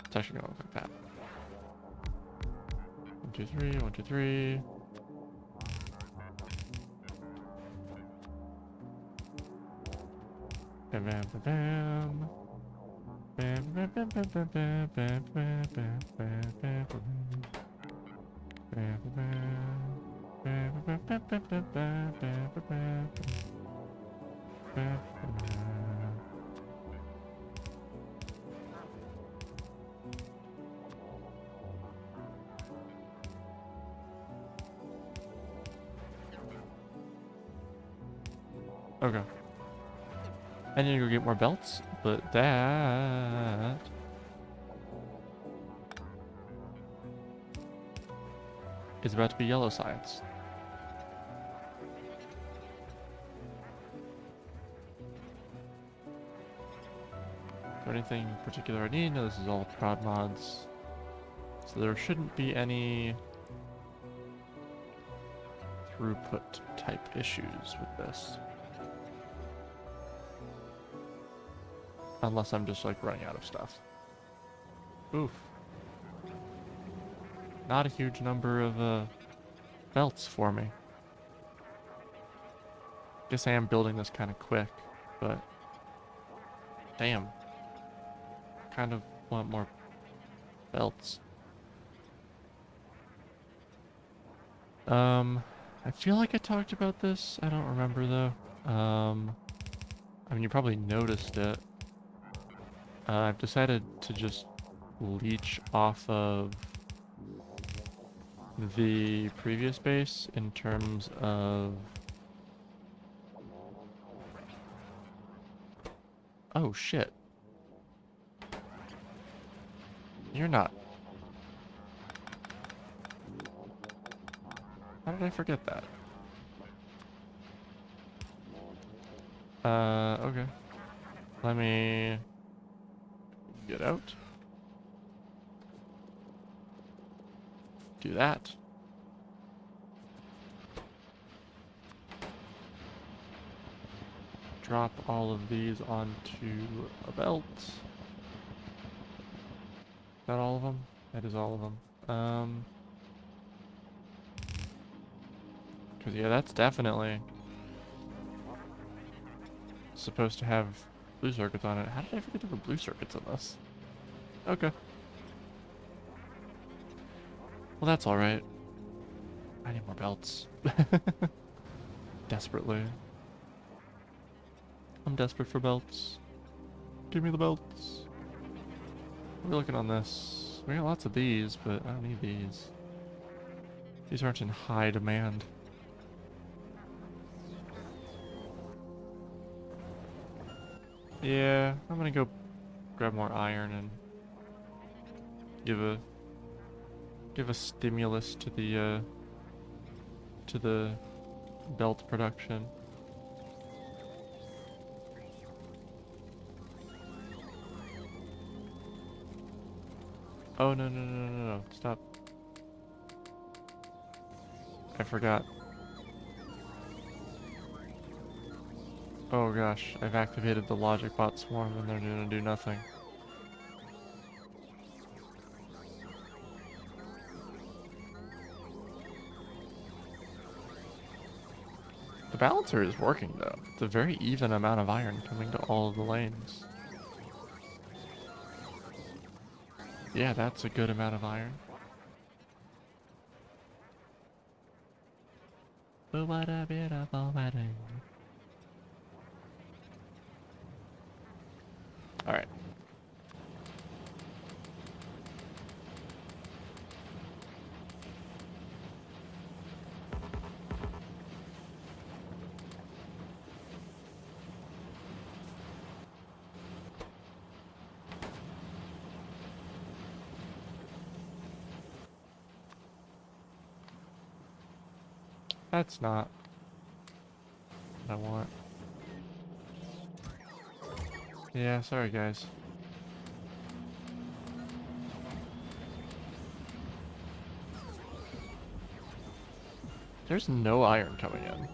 It's actually gonna look like that. 1, 2, 3, 1, 2, 3. Bam, bam, bam, bam. Bam, bam, bam, bam, bam, bam, bam, bam, bam, bam, bam, bam. Bam, bam, bam, bam, bam, bam, bam, bam, bam, bam, bam, bam. Okay. I need to go get more belts, but that is about to be yellow science. Is there anything particular I need? No, this is all prod mods. So there shouldn't be any throughput type issues with this. Unless I'm just like running out of stuff. Oof. Not a huge number of belts for me. Guess I am building this kind of quick, but damn. Kind of want more belts. I feel like I talked about this. I don't remember though. I mean, you probably noticed it. I've decided to just leech off of the previous base in terms of... Oh, shit. You're not. How did I forget that? Okay. Let me get out. Do that. drop all of these onto a belt. Is that all of them? That is all of them. Because yeah, that's definitely supposed to have blue circuits on it. How did I forget there were blue circuits on this? Okay. Well, that's alright. I need more belts. Desperately. I'm desperate for belts. Give me the belts. What are we looking on this? We got lots of these, but I don't need these. These aren't in high demand. Yeah, I'm gonna go grab more iron and give a stimulus to the belt production. Oh, no, no, no, no, no, stop. I forgot. Oh gosh, I've activated the logic bot swarm and they're gonna do nothing. The balancer is working though. It's a very even amount of iron coming to all of the lanes. Yeah, that's a good amount of iron. Alright. That's not what I want. Yeah, sorry guys. There's no iron coming in.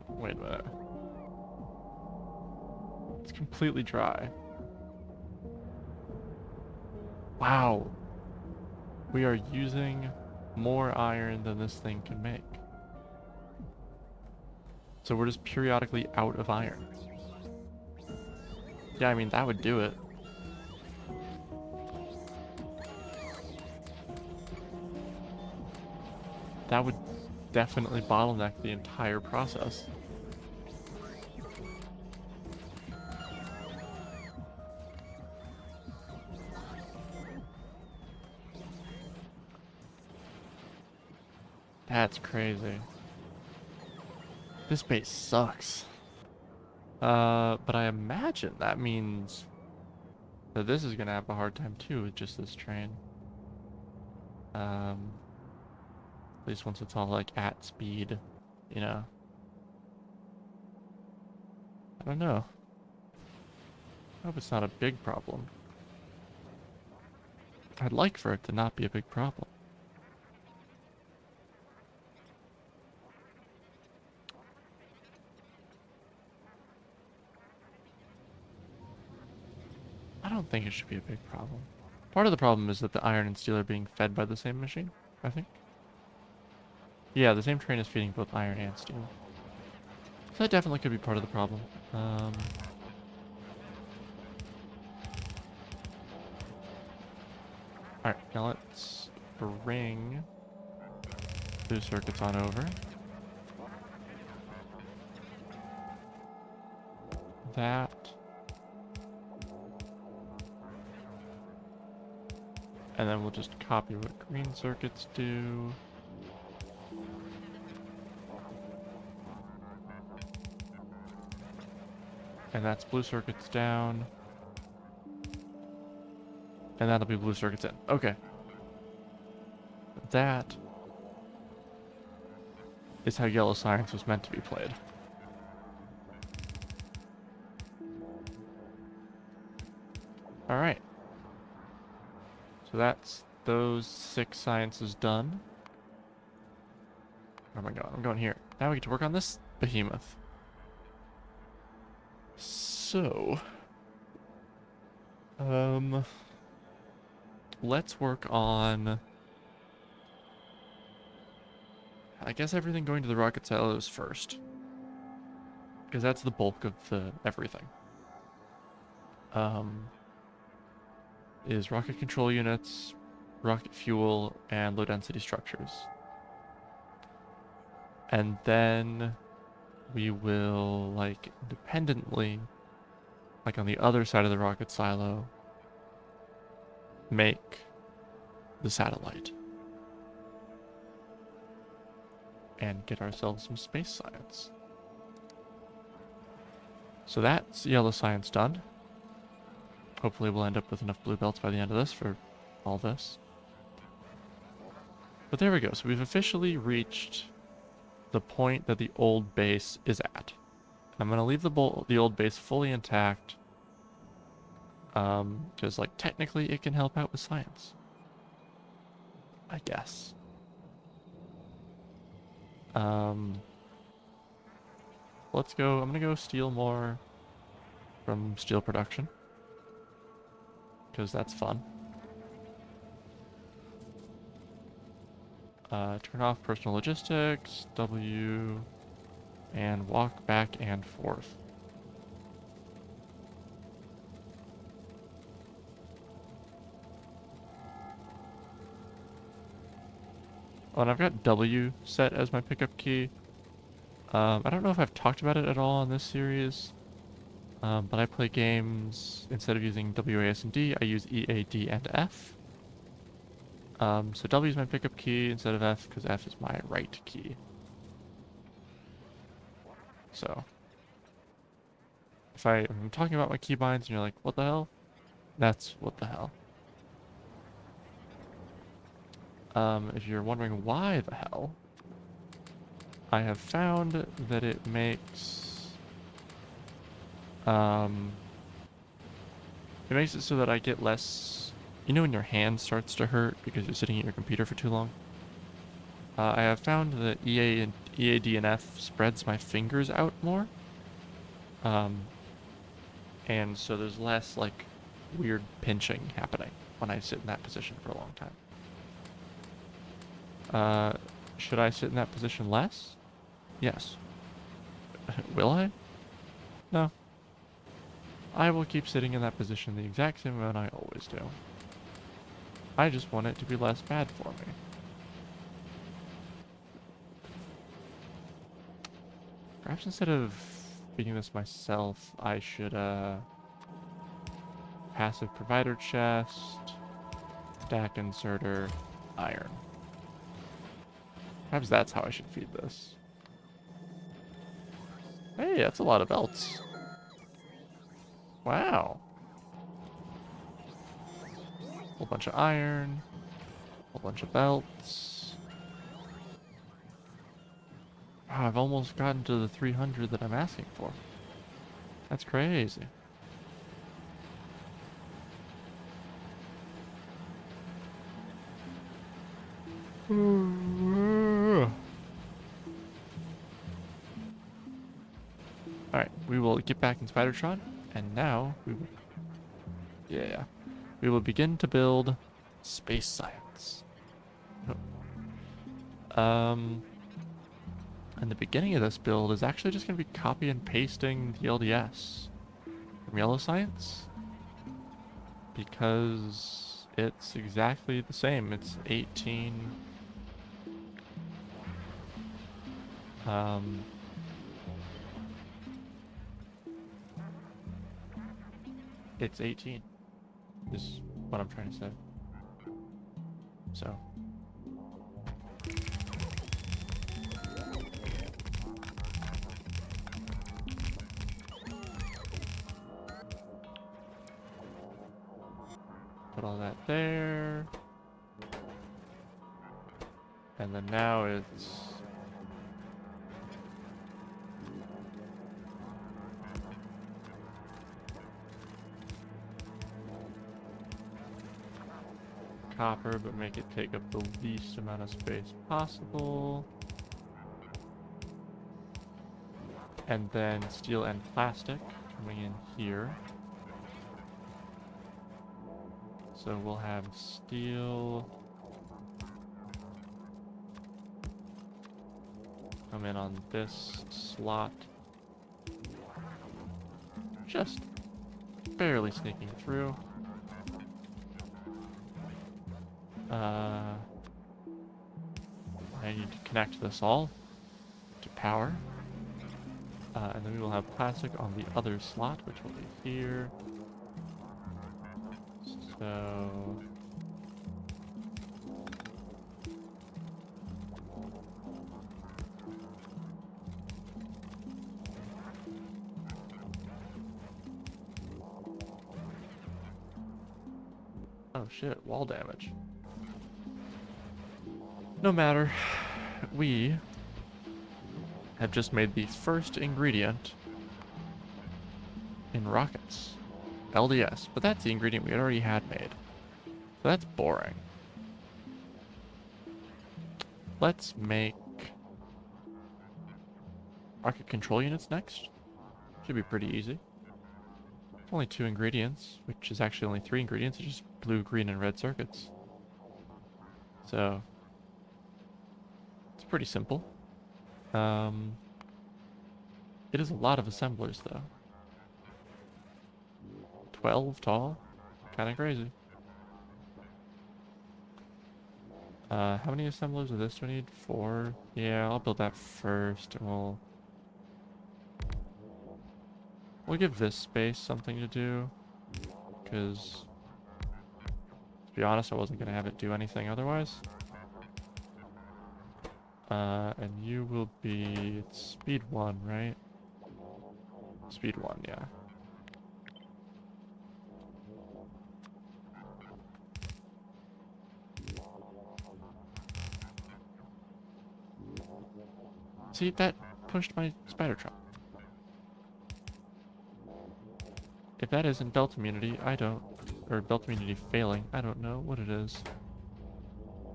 Wait a minute. It's completely dry. Wow. We are using more iron than this thing can make. So we're just periodically out of iron. Yeah, I mean, that would do it. That would definitely bottleneck the entire process. That's crazy. This base sucks. But I imagine that means that this is gonna have a hard time too with just this train. At least once it's all like at speed, you know. I don't know. I hope it's not a big problem. I'd like for it to not be a big problem. I don't think it should be a big problem. Part of the problem is that the iron and steel are being fed by the same machine, I think. Yeah, the same train is feeding both iron and steel. So that definitely could be part of the problem. Alright, now let's bring blue circuits on over. That. And then we'll just copy what green circuits do. And that's blue circuits down. And that'll be blue circuits in. Okay. That is how yellow science was meant to be played. Alright. So that's those 6 sciences done. Where am I going? I'm going here. Now we get to work on this behemoth. So, let's work on, I guess, everything going to the rocket silos first, because that's the bulk of the everything. Is rocket control units, rocket fuel, and low density structures. And then we will, like, independently, like on the other side of the rocket silo, make the satellite. And get ourselves some space science. So that's yellow science done. Hopefully we'll end up with enough blue belts by the end of this for all this. But there we go. So we've officially reached the point that the old base is at. I'm going to leave the old base fully intact. Because, like, technically it can help out with science. I guess. Let's go. I'm going to go steal more from steel production. Because that's fun. Turn off personal logistics, W, and walk back and forth. Oh, and I've got W set as my pickup key. I don't know if I've talked about it at all in this series, but I play games, instead of using W, A, S, and D, I use E, A, D, and F. So W is my pickup key instead of F, because F is my right key. So, if I'm talking about my keybinds and you're like, what the hell? That's what the hell. If you're wondering why the hell, I have found that it makes it so that I get less, you know, when your hand starts to hurt because you're sitting at your computer for too long? I have found that EA, D, and F spreads my fingers out more. And so there's less, like, weird pinching happening when I sit in that position for a long time. Should I sit in that position less? Yes. Will I? No. I will keep sitting in that position the exact same amount I always do. I just want it to be less bad for me. Perhaps instead of feeding this myself, I should, passive provider chest, stack inserter, iron. Perhaps that's how I should feed this. Hey, that's a lot of belts. Wow. Whole bunch of iron, whole bunch of belts. Wow, I've almost gotten to the 300 that I'm asking for. That's crazy. Alright, we will get back in Spidertron, and now we will... Yeah. We will begin to build space science. And the beginning of this build is actually just going to be copy and pasting the LDS from Yellow Science, because it's exactly the same. It's 18. It's 18 is what I'm trying to say. So. Put all that there. And then now it's... copper, but make it take up the least amount of space possible. And then steel and plastic. coming in here. So we'll have steel come in on this slot. Just barely sneaking through. I need to connect this all to power. And then we will have plastic on the other slot, which will be here. So... Oh shit, wall damage. No matter. We have just made the first ingredient in rockets. LDS. But that's the ingredient we already had made. So that's boring. Let's make rocket control units next. Should be pretty easy. Only 2 ingredients, which is actually only 3 ingredients. It's just blue, green, and red circuits. So it's pretty simple. It is a lot of assemblers, though. 12 tall? Kinda crazy. How many assemblers of this do I need? 4? Yeah, I'll build that first, and we'll give this space something to do, because, to be honest, I wasn't going to have it do anything otherwise. And you will be... It's speed 1, right? Speed 1, yeah. See, that pushed my spider trap. If that isn't belt immunity, I don't... Or belt immunity failing, I don't know what it is.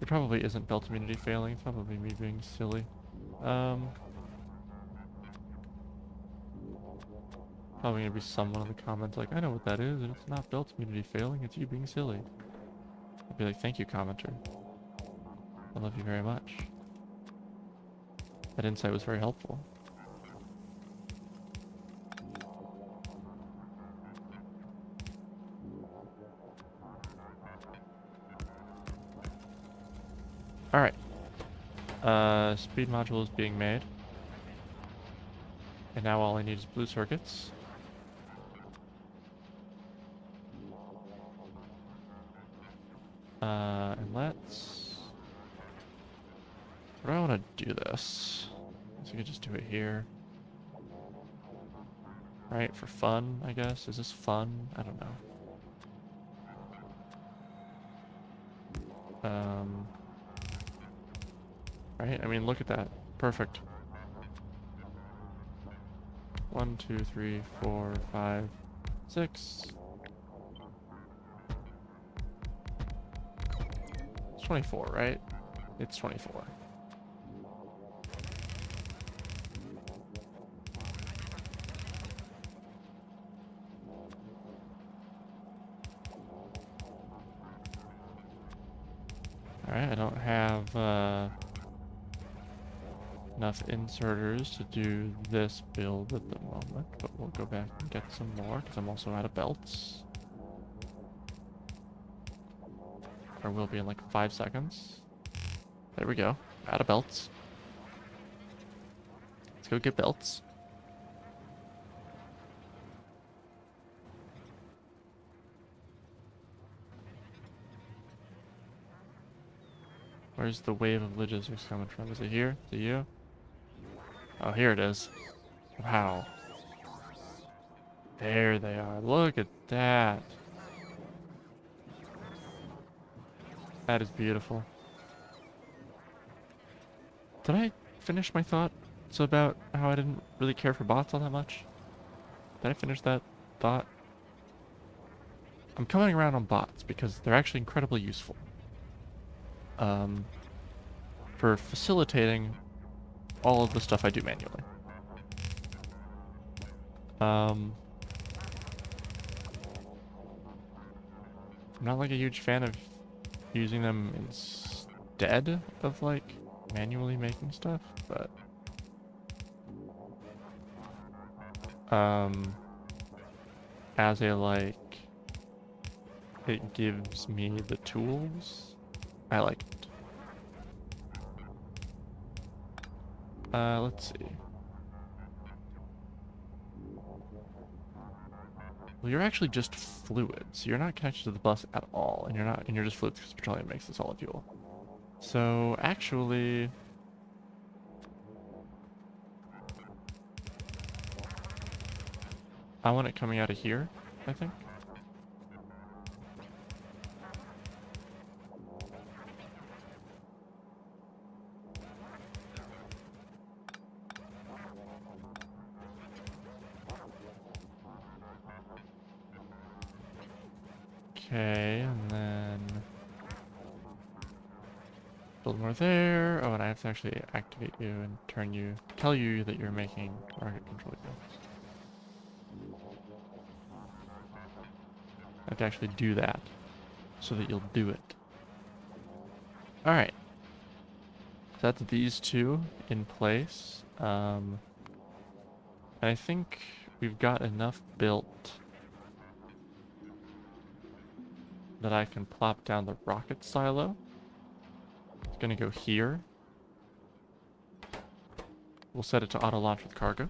It probably isn't belt immunity failing, it's probably me being silly. Probably gonna be someone in the comments like, I know what that is, and it's not belt immunity failing, it's you being silly. I'd be like, thank you, commenter. I love you very much. That insight was very helpful. Alright. Speed module is being made. And now all I need is blue circuits. And let's... Where do I want to do this? I guess we could just do it here. Right, for fun, I guess. Is this fun? I don't know. Right, I mean, look at that. Perfect. 1, 2, 3, 4, 5, 6. It's 24, right? It's 24. Alright, I don't have enough inserters to do this build at the moment, but we'll go back and get some more, because I'm also out of belts. Or will be in like 5 seconds. There we go. Out of belts. Let's go get belts. Where's the wave of logistics coming from? Is it here? Is it you? Oh, here it is. Wow. There they are. Look at that. That is beautiful. Did I finish my thoughts about how I didn't really care for bots all that much? Did I finish that thought? I'm coming around on bots because they're actually incredibly useful. For facilitating all of the stuff I do manually. I'm not like a huge fan of using them instead of like manually making stuff, but as a like it gives me the tools, I like it. Let's see. Well, you're actually just fluid, so you're not connected to the bus at all, and you're just fluid because petroleum makes the solid fuel. So actually, I want it coming out of here, I think. Okay, and then build more there. Oh, and I have to actually activate you and tell you that you're making rocket control units. I have to actually do that so that you'll do it. All right. So that's these two in place. And I think we've got enough built that I can plop down the rocket silo. It's gonna go here. We'll set it to auto launch with cargo.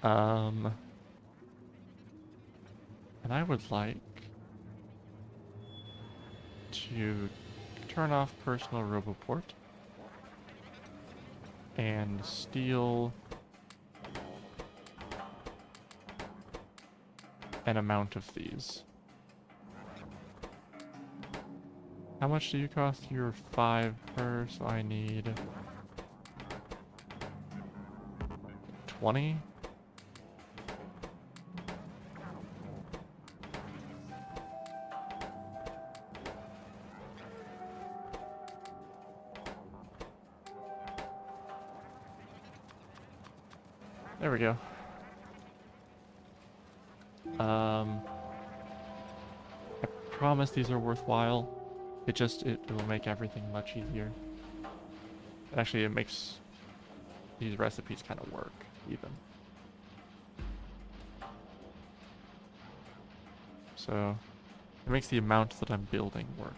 And I would like to turn off personal roboport and steal an amount of these. How much do you cost? You're 5 per, so I need 20. There we go. I promise these are worthwhile. It will make everything much easier. Actually, it makes these recipes kind of work, even. So, it makes the amount that I'm building work.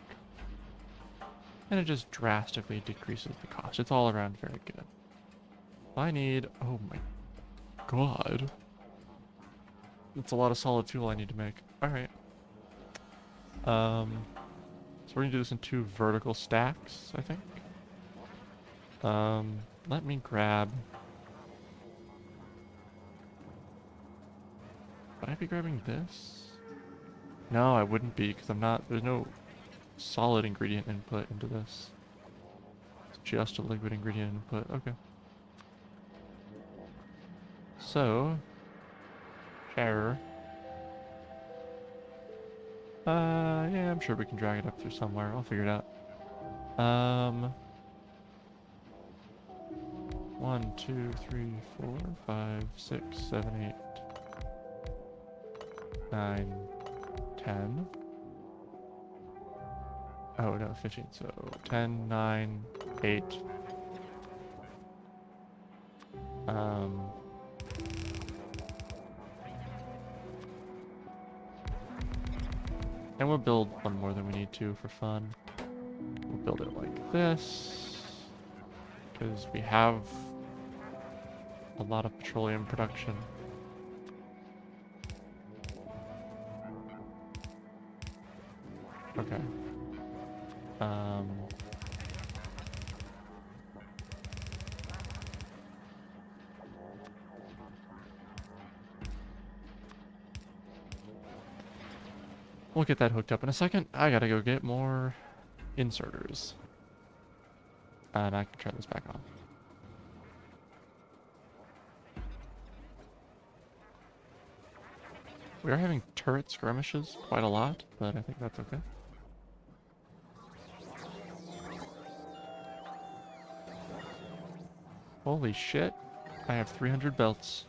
And it just drastically decreases the cost. It's all around very good. I need... Oh my god. That's a lot of solid fuel I need to make. Alright. So we're gonna do this in 2 vertical stacks, I think. Let me grab... Would I be grabbing this? No, I wouldn't be, because there's no solid ingredient input into this. It's just a liquid ingredient input. Okay. So, sure. Yeah, I'm sure we can drag it up through somewhere. I'll figure it out. 1, 2, 3, 4, 5, 6, 7, 8, 9, 10. Oh no, 15. So 10, 9, 8. And we'll build one more than we need to for fun. We'll build it like this, because we have a lot of petroleum production. Okay. We'll get that hooked up in a second. I gotta go get more inserters. And I can turn this back on. We are having turret skirmishes quite a lot, but I think that's okay. Holy shit. I have 300 belts.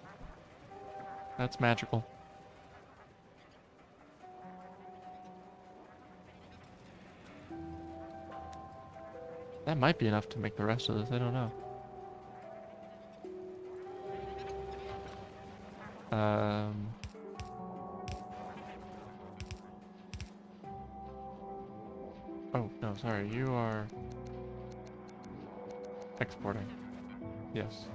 That's magical. That might be enough to make the rest of this, I don't know. Oh, no, sorry, you are exporting. Yes.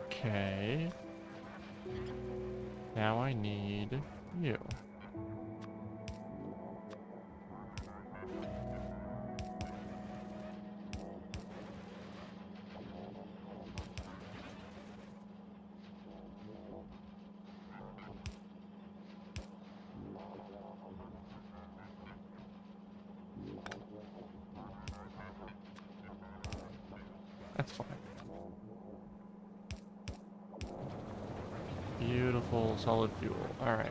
Okay. Now I need you. That's fine. Beautiful solid fuel. Alright.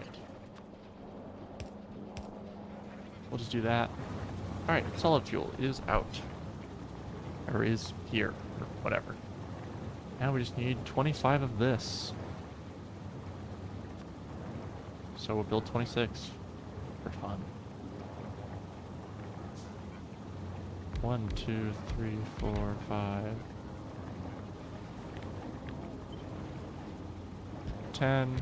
We'll just do that. Alright, solid fuel is out. Or is here, or whatever. Now we just need 25 of this. So we'll build 26 for fun. 1, 2, 3, 4, 5, 10.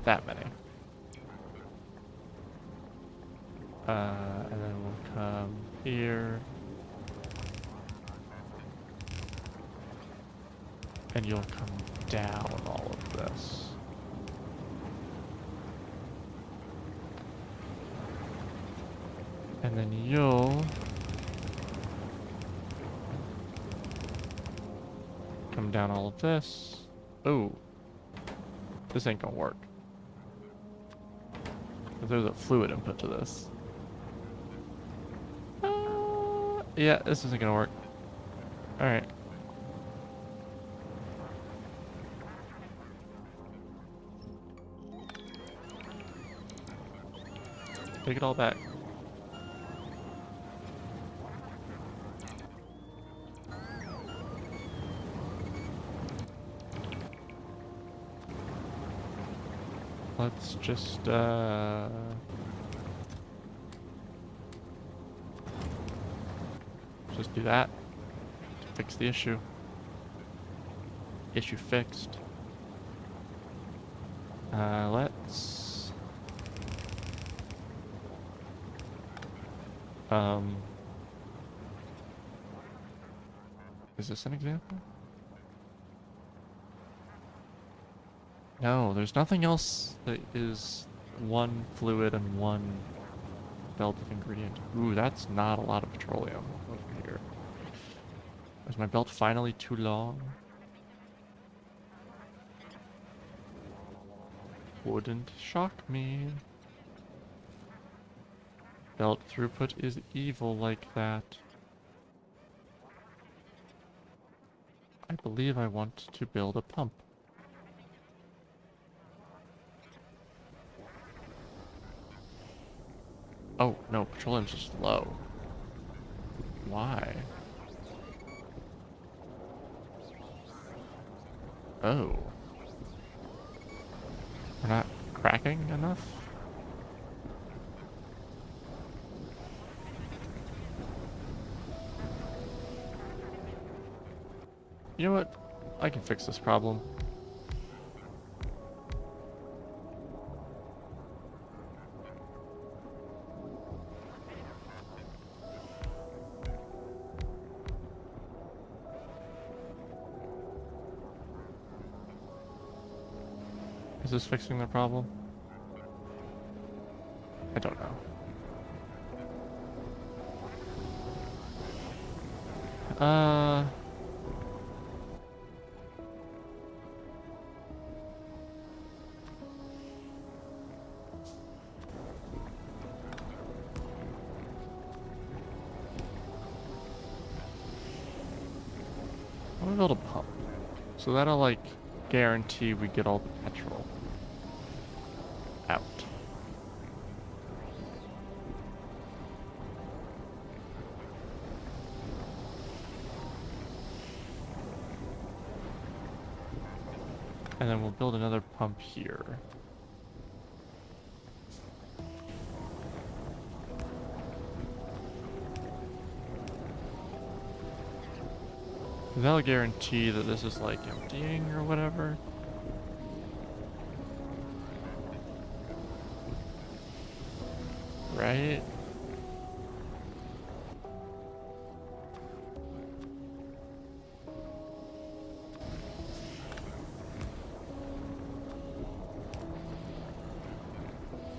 That many. And then we'll come here. And you'll come down all of this. And then you'll come down all of this. Oh, this ain't gonna work. There's a fluid input to this. Yeah, this isn't gonna work. Alright. Take it all back. Let's just, just do that to fix the issue. Issue fixed. Let's... Is this an example? No, there's nothing else that is one fluid and one belt of ingredient. Ooh, that's not a lot of petroleum over here. Is my belt finally too long? Wouldn't shock me. Belt throughput is evil like that. I believe I want to build a pump. Oh, no, petroleum's just low. Why? Oh. We're not cracking enough? You know what? I can fix this problem. Is this fixing the problem? I don't know. I'm gonna build a pump. So that'll, like, guarantee we get all the petrol out. And then we'll build another pump here. That'll guarantee that this is like emptying or whatever. Right?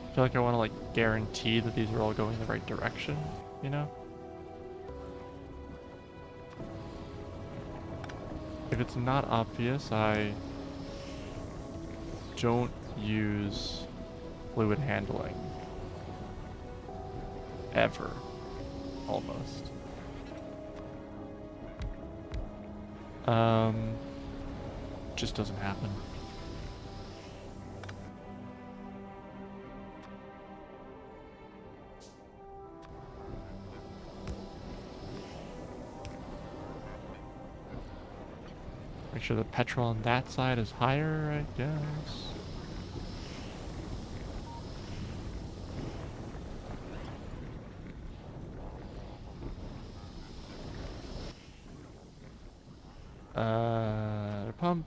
I feel like I want to like guarantee that these are all going the right direction, you know? If it's not obvious, I don't use fluid handling. Ever. Almost. Just doesn't happen. Make sure the petrol on that side is higher, I guess. Pump.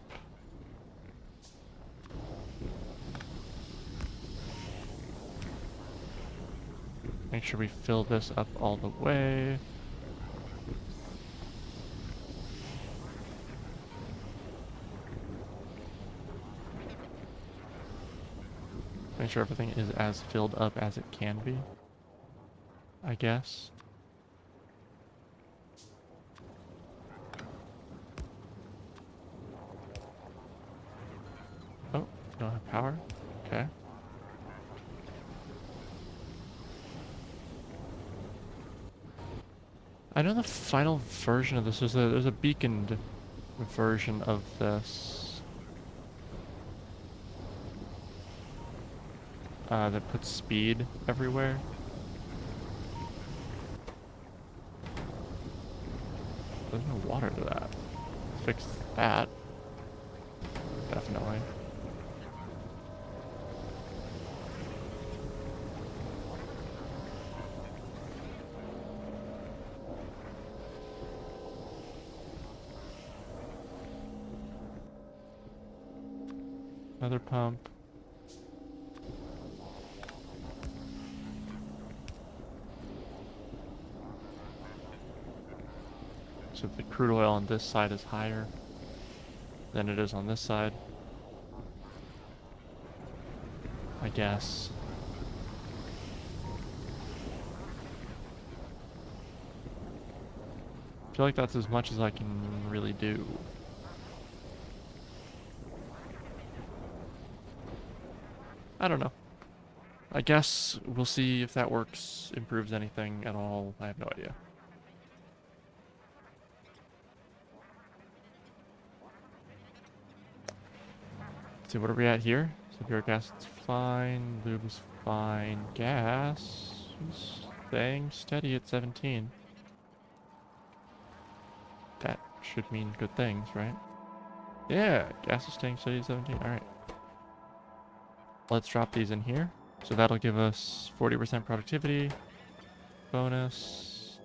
Make sure we fill this up all the way. Make sure everything is as filled up as it can be, I guess. Oh, don't have power? Okay. I know the final version of this is there's a beaconed version of this that puts speed everywhere. There's no water to that. Fix that. Definitely. Another pump. So the crude oil on this side is higher than it is on this side, I guess. I feel like that's as much as I can really do. I don't know. I guess we'll see if that works, improves anything at all. I have no idea. Let's see, what are we at here? Sulfuric acid's fine, lube is fine, gas is staying steady at 17. That should mean good things, right? Yeah, gas is staying steady at 17, alright. Let's drop these in here. So that'll give us 40% productivity bonus.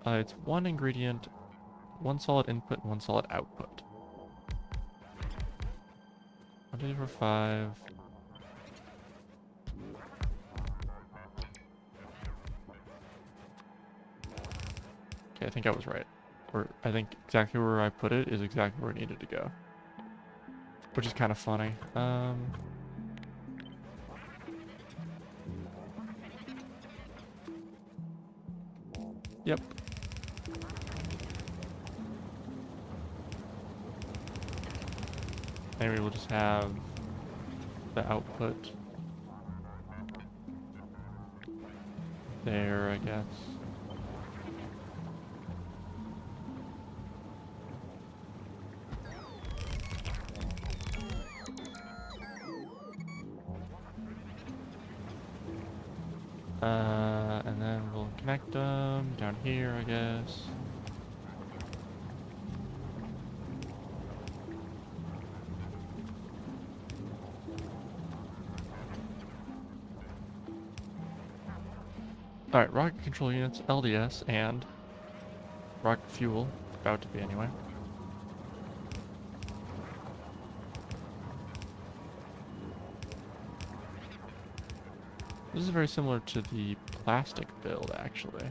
It's one ingredient, one solid input, and one solid output. 1, 2, 3, 4, 5. Okay, I think I was right. Or I think exactly where I put it is exactly where it needed to go. Which is kind of funny. Yep. Maybe we'll just have the output there, I guess. And then we'll connect them down here, I guess. Alright, rocket control units, LDS, and rocket fuel. About to be anyway. This is very similar to the plastic build, actually.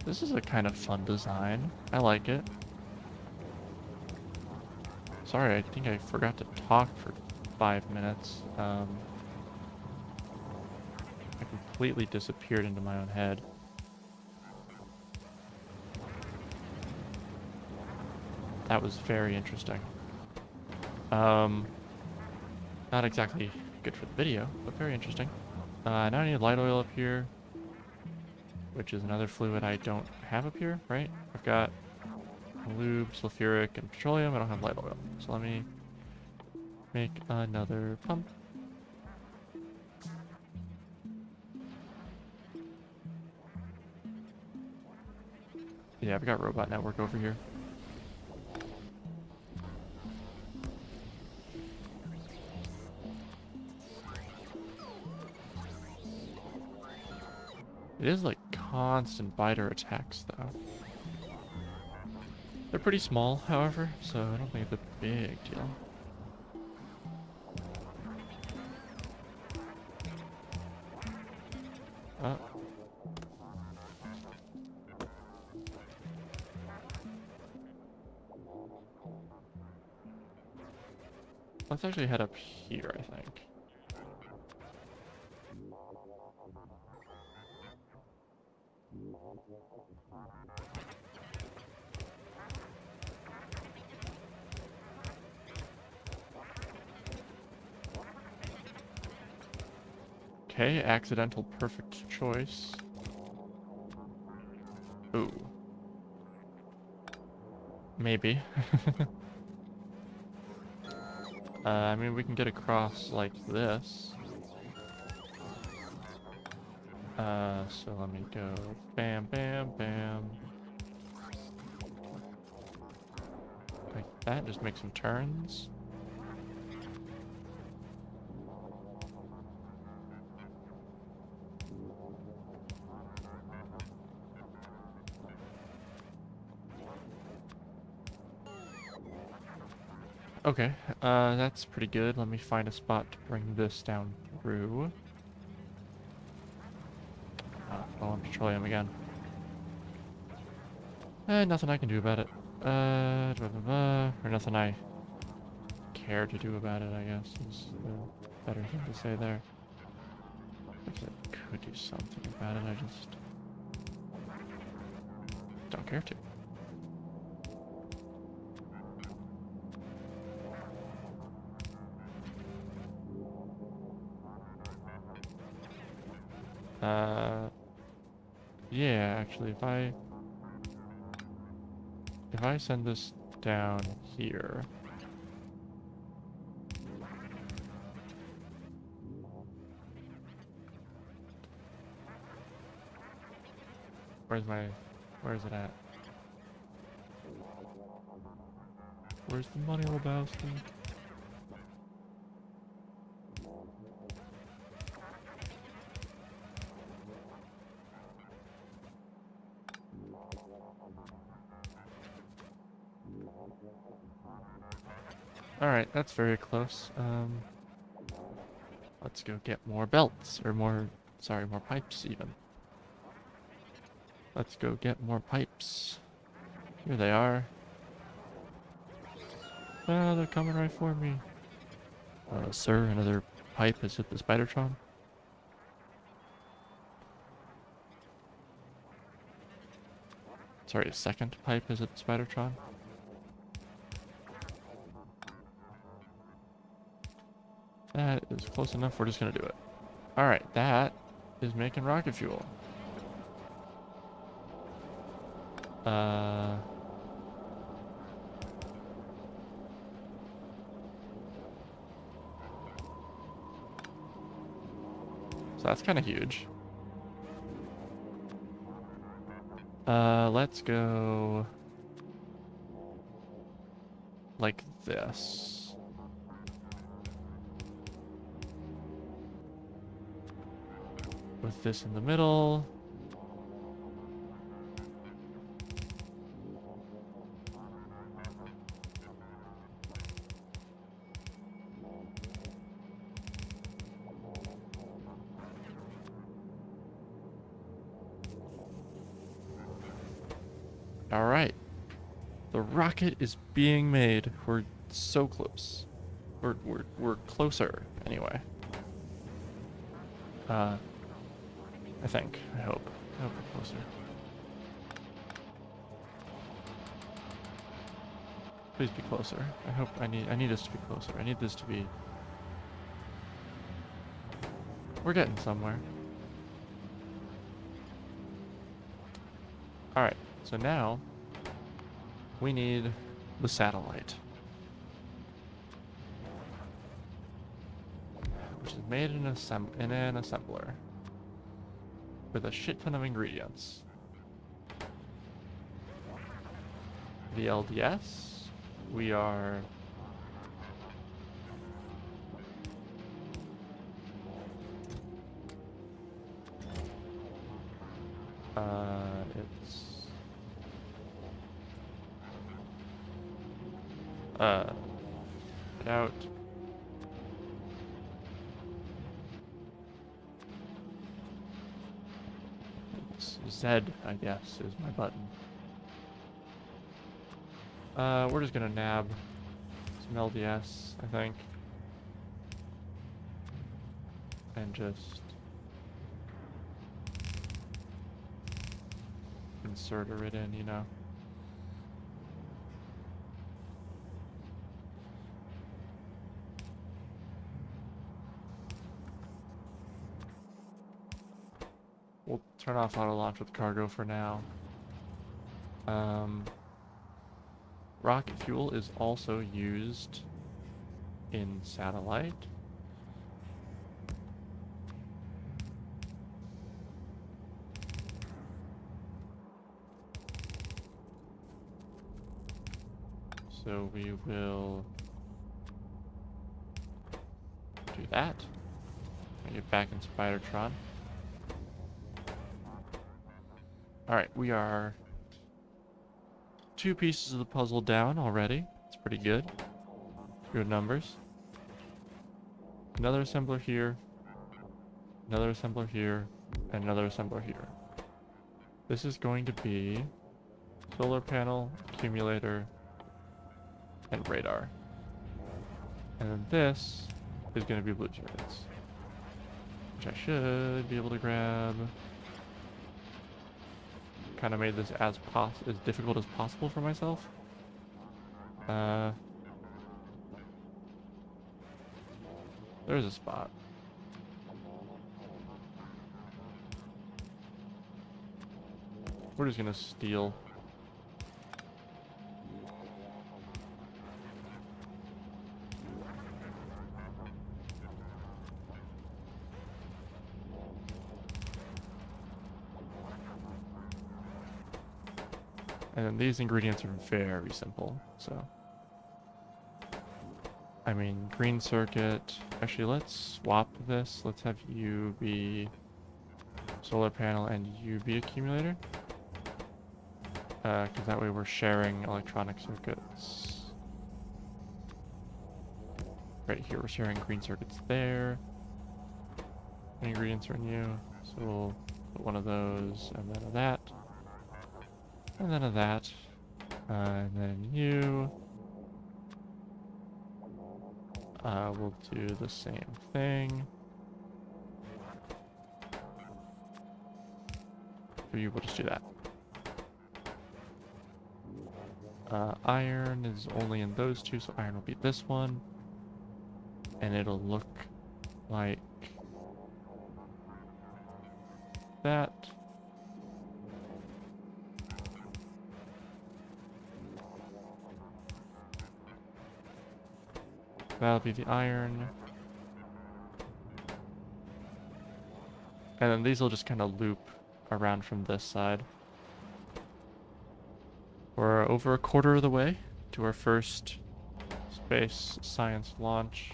This is a kind of fun design. I like it. Sorry, I think I forgot to talk for 5 minutes. I completely disappeared into my own head. That was very interesting. Not exactly good for the video, but very interesting. Now I need light oil up here, which is another fluid I don't have up here, right? I've got lube, sulfuric, and petroleum. I don't have light oil. So let me make another pump. Yeah, I've got robot network over here. It is like constant biter attacks, though. They're pretty small, however, so I don't think it's a big deal. Let's actually head up here, I think. Okay, accidental perfect choice. Ooh. Maybe. I mean, we can get across like this. So let me go bam, bam, bam. Like that, just make some turns. Okay, that's pretty good. Let me find a spot to bring this down through. Low on petroleum again. Nothing I can do about it. Or nothing I care to do about it, I guess, is the better thing to say there. I could do something about it, I just don't care to. Yeah, actually, if I send this down here. Where's it at? Where's the money, Lebowski? Alright, that's very close. Let's go get more belts, or more pipes even. Let's go get more pipes. Here they are. Ah, they're coming right for me. Sir, another pipe has hit the Spidertron. Sorry, a second pipe has hit the Spidertron. That is close enough. We're just gonna do it. Alright, that is making rocket fuel. So that's kind of huge. Let's go like this. with this in the middle. All right. The rocket is being made. We're so close. We're closer anyway. I think. I hope. I hope we're closer. Please be closer. I need us to be closer. I need this to be. We're getting somewhere. Alright, so now we need the satellite, which is made in an assembler with a shit ton of ingredients. The LDS, we are it's get out. It's Z, I guess, is my button. We're just gonna nab some LDS, I think, and just inserter it in, you know. We'll turn off auto launch with cargo for now. Rocket fuel is also used in satellite. So we will do that. Get back in Spidertron. Alright, we are 2 pieces of the puzzle down already. It's pretty good. Good numbers. Another assembler here. Another assembler here. And another assembler here. This is going to be solar panel, accumulator, and radar. And then this is going to be blue circuits, which I should be able to grab. Kind of made this as difficult as possible for myself. There's a spot. We're just gonna steal. And then these ingredients are very simple, so. I mean, green circuit. Actually, let's swap this. Let's have you be solar panel and you be accumulator. Because that way we're sharing electronic circuits. Right here, we're sharing green circuits there. Ingredients are in you, so we'll put one of those and then of that. And then of that. And then you. We'll do the same thing. For you, we'll just do that. Iron is only in those two, so iron will be this one. And it'll look like that. That'll be the iron. And then these will just kind of loop around from this side. We're over a quarter of the way to our first space science launch.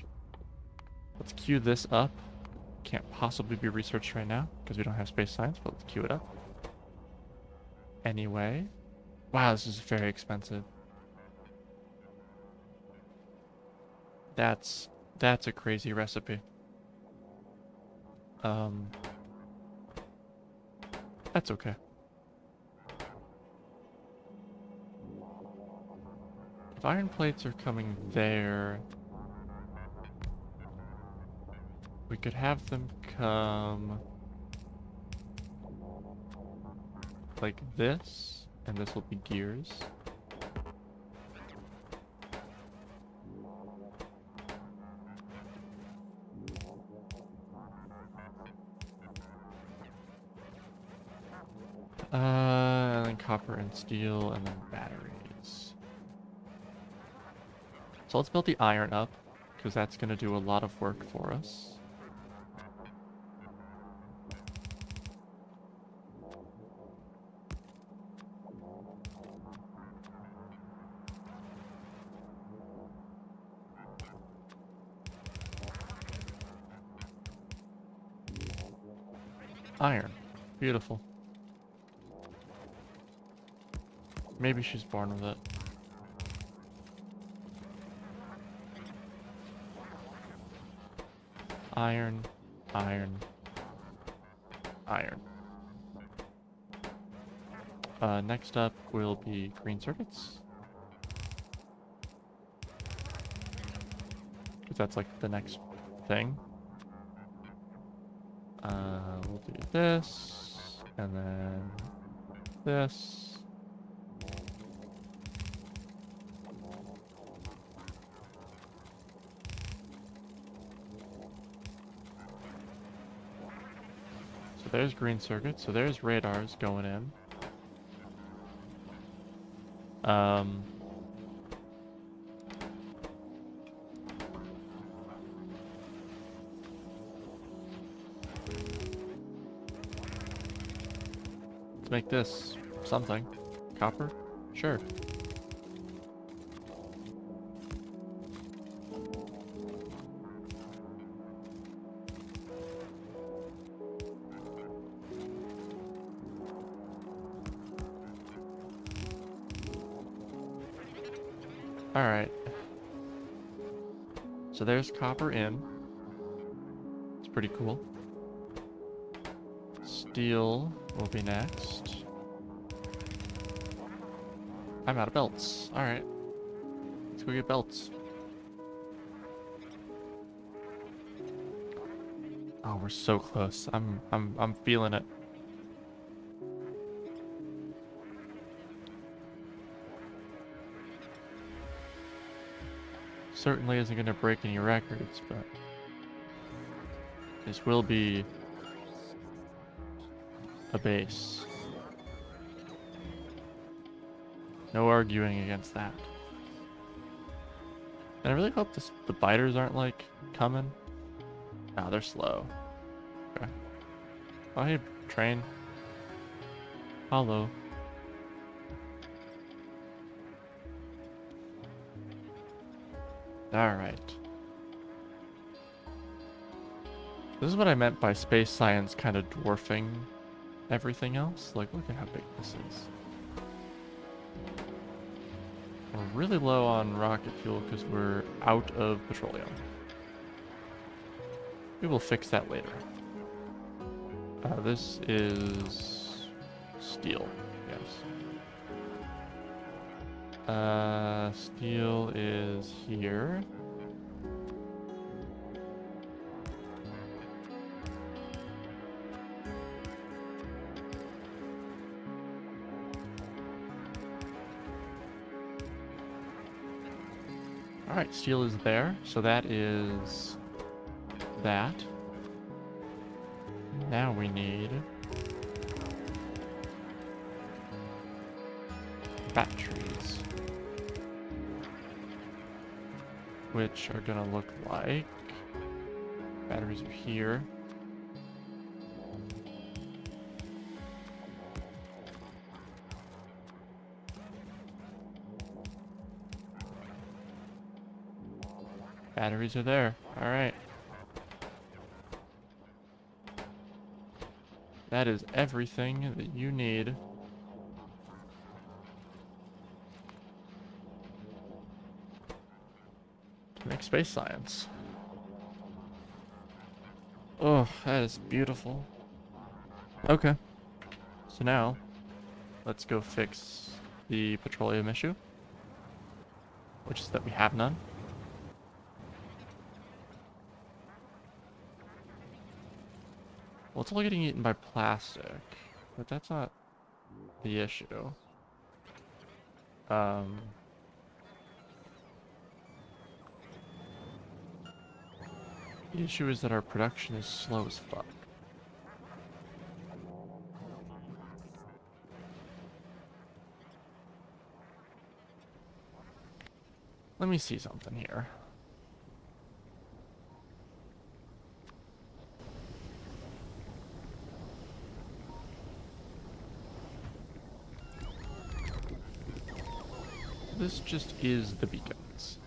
Let's queue this up. can't possibly be researched right now because we don't have space science, but let's queue it up. Anyway. Wow, this is very expensive. That's a crazy recipe. That's okay. If iron plates are coming there, we could have them come like this, and this will be gears. And then copper and steel, and then batteries. So let's build the iron up, because that's going to do a lot of work for us. Iron. Beautiful. Maybe she's born with it. Iron, iron, iron. Next up will be green circuits. Because that's like the next thing. We'll do this, and then this. So there's green circuits, so there's radars going in. Let's make this something. Copper? Sure. Alright. So there's copper in. It's pretty cool. Steel will be next. I'm out of belts. Alright. Let's go get belts. Oh, we're so close. I'm feeling it. Certainly isn't going to break any records, but this will be a base. No arguing against that. And I really hope the biters aren't like coming. Nah, they're slow. Okay. Oh, hey, train. Hello. Alright. This is what I meant by space science kind of dwarfing everything else. Like, look at how big this is. We're really low on rocket fuel because we're out of petroleum. We will fix that later. This is steel, yes. Steel is here. Alright, steel is there, so that is that. Now we need batteries, which are gonna look like batteries are here. Batteries are there. All right. that is everything that you need to make space science. Oh, that is beautiful. Okay. So now, let's go fix the petroleum issue, which is that we have none. Well, it's only getting eaten by plastic, but that's not the issue. The issue is that our production is slow as fuck. Let me see something here. This just is the beacons.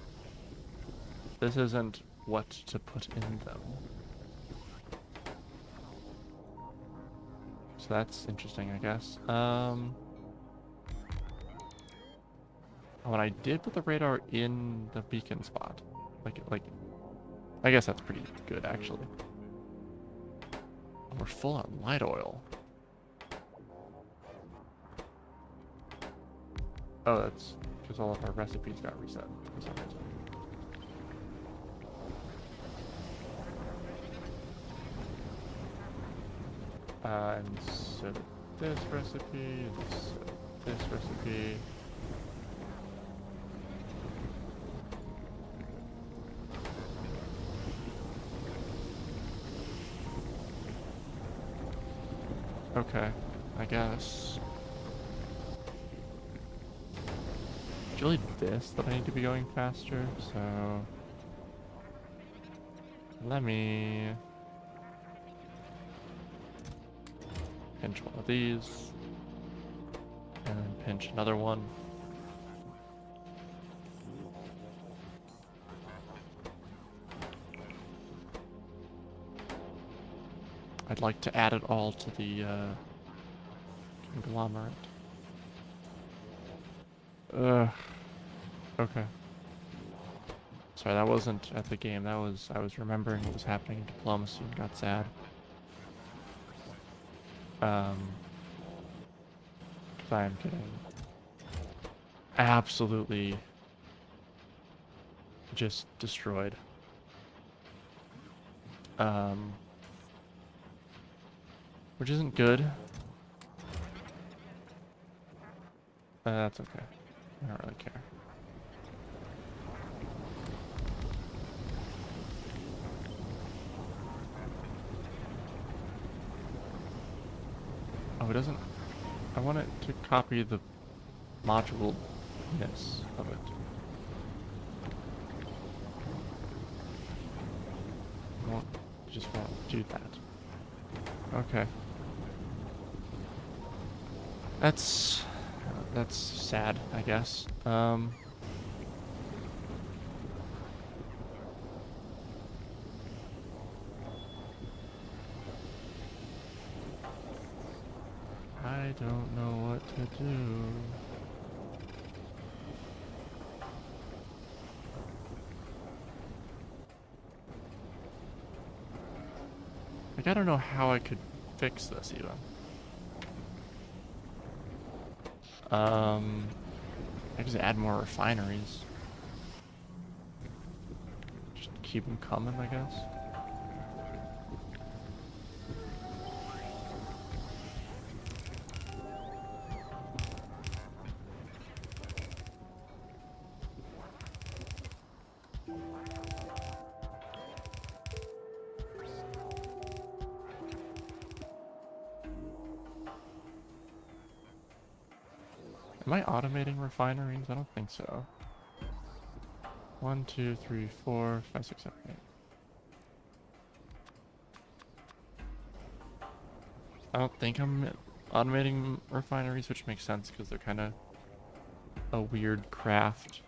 This isn't what to put in them. So that's interesting, I guess. When I did put the radar in the beacon spot, like, I guess that's pretty good, actually. We're full on light oil. Oh, that's because all of our recipes got reset for some reason. Instead of this recipe, this recipe. Okay, I guess. It's really this that I need to be going faster, so let me pinch one of these, and then pinch another one. I'd like to add it all to the conglomerate. Okay. Sorry, that wasn't at the game. I was remembering what was happening in diplomacy and got sad. 'Cause I am getting absolutely just destroyed. Which isn't good. That's okay. I don't really care. Oh, it doesn't... I want it to copy the module-ness of it. Just won't do that. Okay. That's sad, I guess. I don't know what to do. Like, I don't know how I could fix this even. I just add more refineries. Just keep them coming, I guess. Am I automating refineries? I don't think so. 1, 2, 3, 4, 5, 6, 7, 8. I don't think I'm automating refineries, which makes sense because they're kind of a weird craft.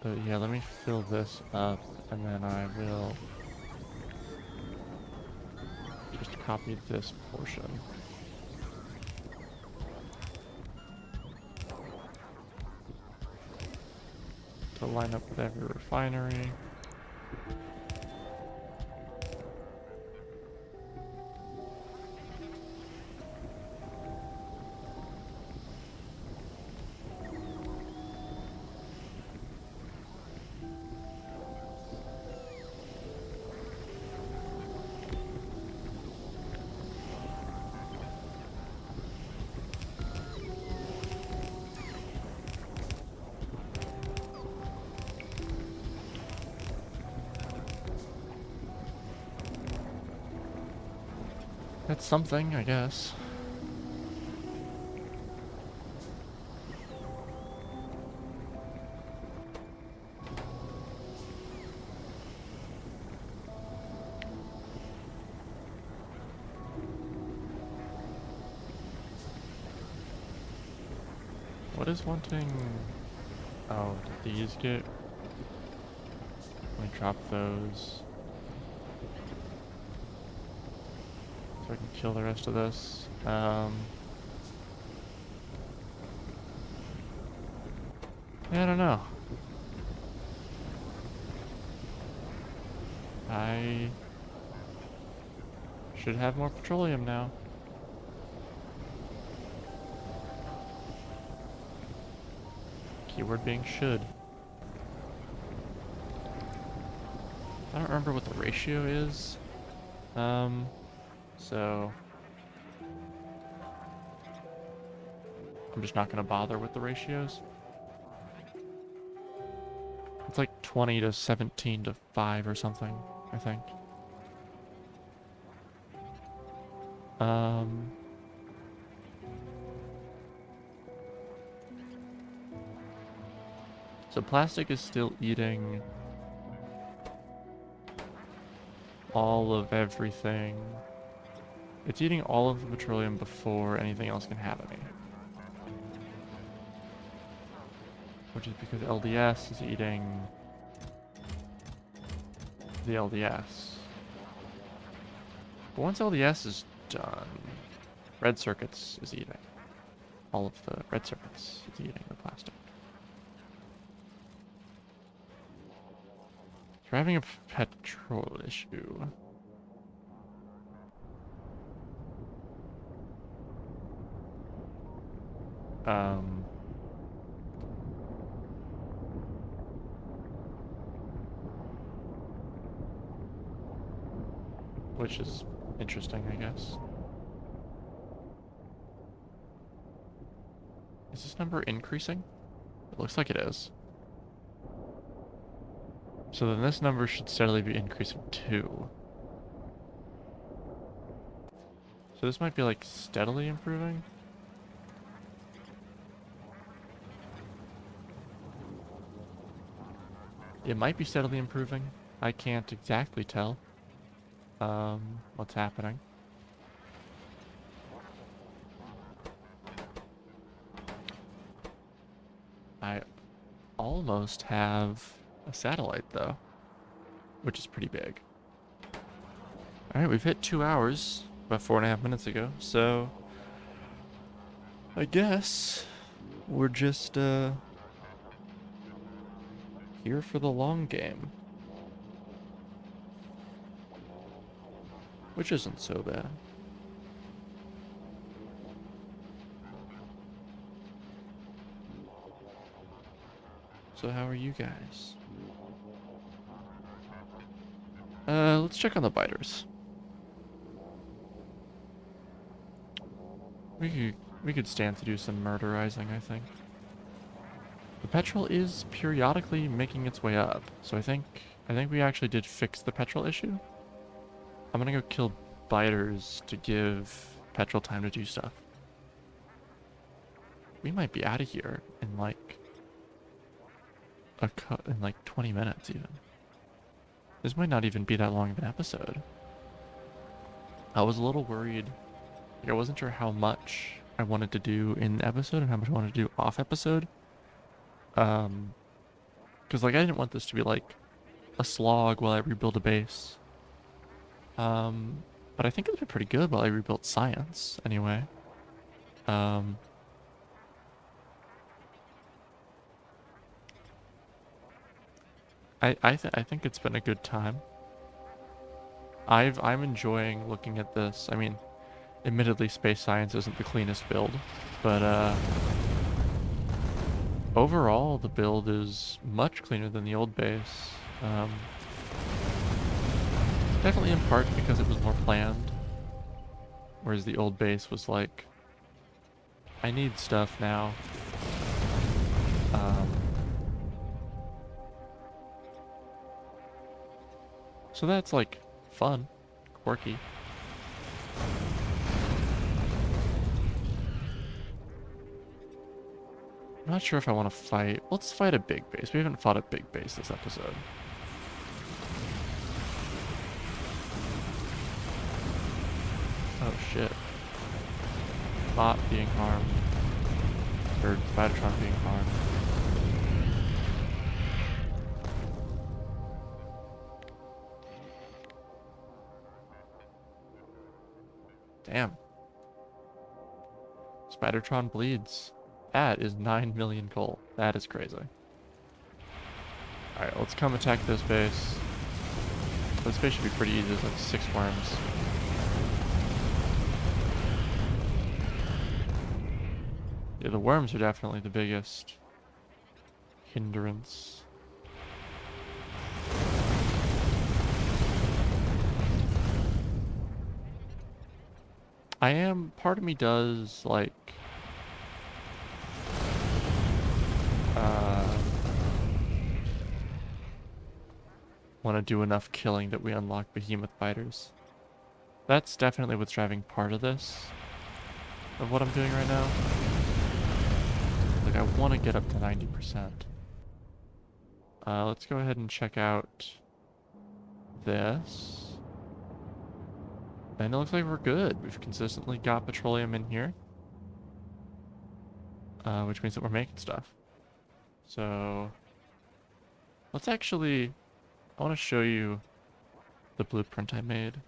But yeah, let me fill this up, and then I will just copy this portion to line up with every refinery. That's something, I guess. What is wanting... Oh, did these get... Let me drop those. So I can kill the rest of this. Yeah, I don't know. I should have more petroleum now. Keyword being should. I don't remember what the ratio is. So I'm just not gonna bother with the ratios. It's like 20 to 17 to 5 or something, I think. So plastic is still eating all of everything. It's eating all of the petroleum before anything else can have any. Which is because LDS is eating the LDS. But once LDS is done, red circuits is eating. All of the red circuits is eating the plastic. We're having a petrol issue. Which is interesting, I guess. Is this number increasing? It looks like it is. So then this number should steadily be increasing too. So this might be like steadily improving. It might be steadily improving. I can't exactly tell what's happening. I almost have a satellite though, which is pretty big. Alright, we've hit 2 hours about 4.5 minutes ago, so I guess we're just here for the long game. Which isn't so bad. So how are you guys? Let's check on the biters. We could stand to do some murderizing, I think. The petrol is periodically making its way up, so I think we actually did fix the petrol issue. I'm gonna go kill biters to give petrol time to do stuff. We might be out of here in like in like 20 minutes even. This might not even be that long of an episode. I was a little worried. Like, I wasn't sure how much I wanted to do in the episode and how much I wanted to do off episode. Because Because, like, I didn't want this to be, like, a slog while I rebuild a base. But I think it's been pretty good while I rebuilt science, anyway. I think it's been a good time. I'm enjoying looking at this. I mean, admittedly, space science isn't the cleanest build, but overall the build is much cleaner than the old base. Definitely in part because it was more planned, whereas the old base was like, I need stuff now. So that's like fun, quirky. I'm not sure if I want to fight. Let's fight a big base. We haven't fought a big base this episode. Oh shit. Bot being harmed. Or Spidertron being harmed. Damn. Spidertron bleeds. That is 9 million coal. That is crazy. Alright, let's come attack this base. This base should be pretty easy. There's like 6 worms. Yeah, the worms are definitely the biggest hindrance. Part of me does like want to do enough killing that we unlock behemoth biters. That's definitely what's driving part of this, of what I'm doing right now. Like, I want to get up to 90%. Let's go ahead and check out this. And it looks like we're good. We've consistently got petroleum in here. Which means that we're making stuff. So, let's actually... I want to show you the blueprint I made.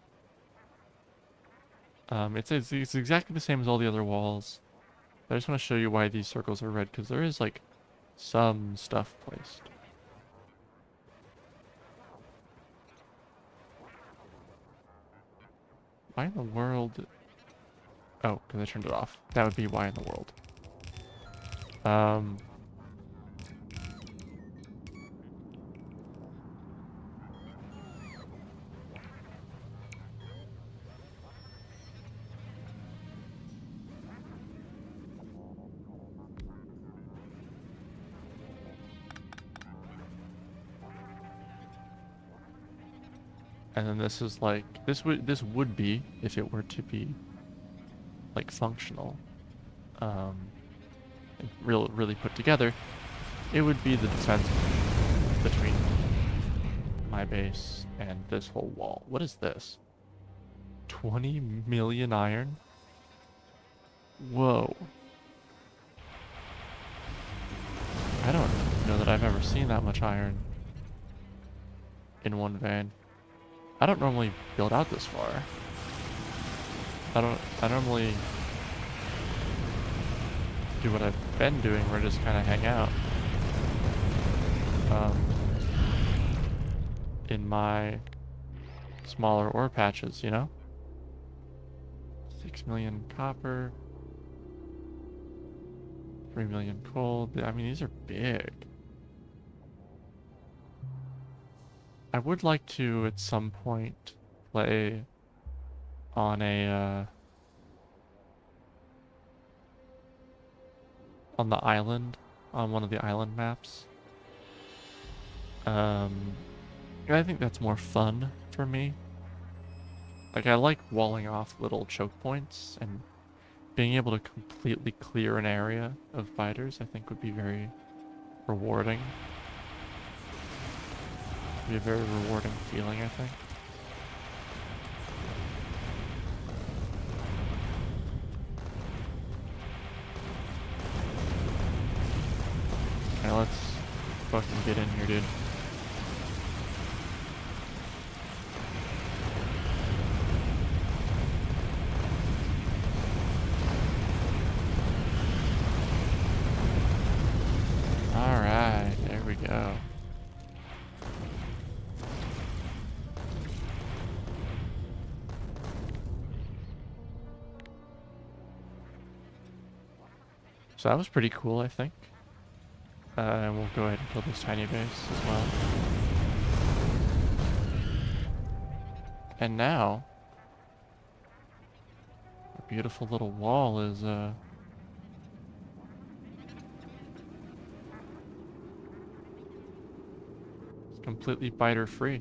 It's exactly the same as all the other walls. But I just want to show you why these circles are red, because there is, like, some stuff placed. Why in the world... Oh, because I turned it off. That would be why in the world. And then this is like, this would be, if it were to be, like, functional, really put together, it would be the defense between my base and this whole wall. What is this? 20 million iron? Whoa. I don't know that I've ever seen that much iron in one vein. I don't normally build out this far. I normally do what I've been doing, where I just kind of hang out. In my smaller ore patches, you know? 6 million copper. 3 million coal. I mean, these are big. I would like to, at some point, play on a, on the island, on one of the island maps. I think that's more fun for me. Like, I like walling off little choke points, and being able to completely clear an area of biters, I think would be very rewarding. Be a very rewarding feeling, I think. Okay, let's fucking get in here, dude. Alright, there we go. So that was pretty cool, I think. And we'll go ahead and build this tiny base as well. And now, our beautiful little wall is completely biter free.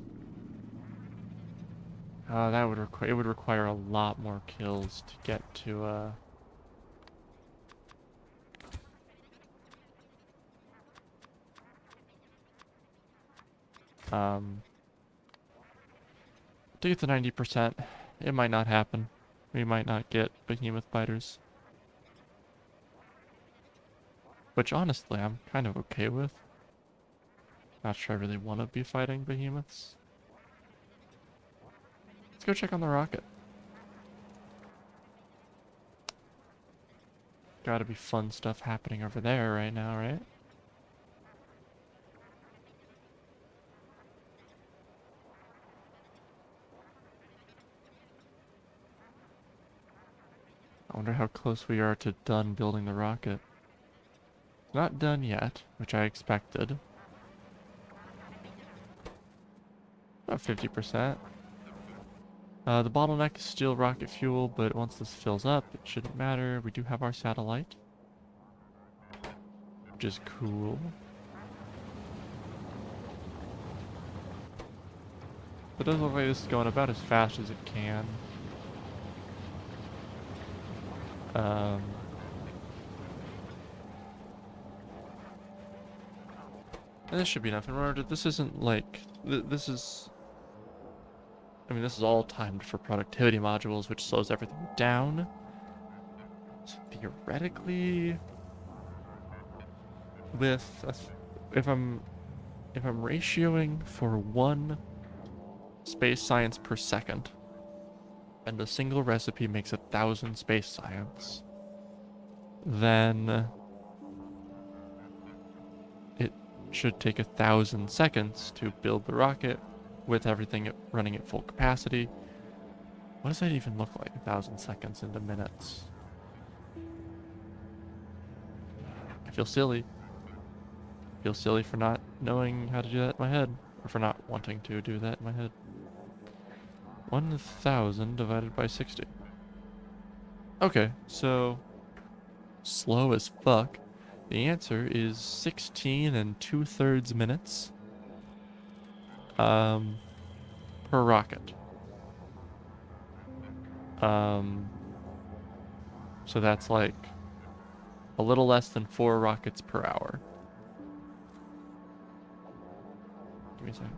That would require a lot more kills to get to to get to 90%. It might not happen. We might not get behemoth biters. Which honestly I'm kind of okay with. Not sure I really want to be fighting behemoths. Let's go check on the rocket. Gotta be fun stuff happening over there right now, right? I wonder how close we are to done building the rocket. Not done yet, which I expected. About 50%. The bottleneck is still rocket fuel, but once this fills up, it shouldn't matter. We do have our satellite, which is cool. It does look like this is going about as fast as it can. And this should be enough. And remember, this isn't like... This is... I mean, this is all timed for productivity modules, which slows everything down. So theoretically... If I'm ratioing for 1 space science per second, and a single recipe makes 1,000 space science, then it should take 1,000 seconds to build the rocket with everything running at full capacity. What does that even look like? 1,000 seconds into minutes. I feel silly. I feel silly for not knowing how to do that in my head, or for not wanting to do that in my head. 1,000 divided by 60. Okay, so slow as fuck. The answer is 16 2/3 minutes per rocket. So that's like a little less than 4 rockets per hour. Give me a second.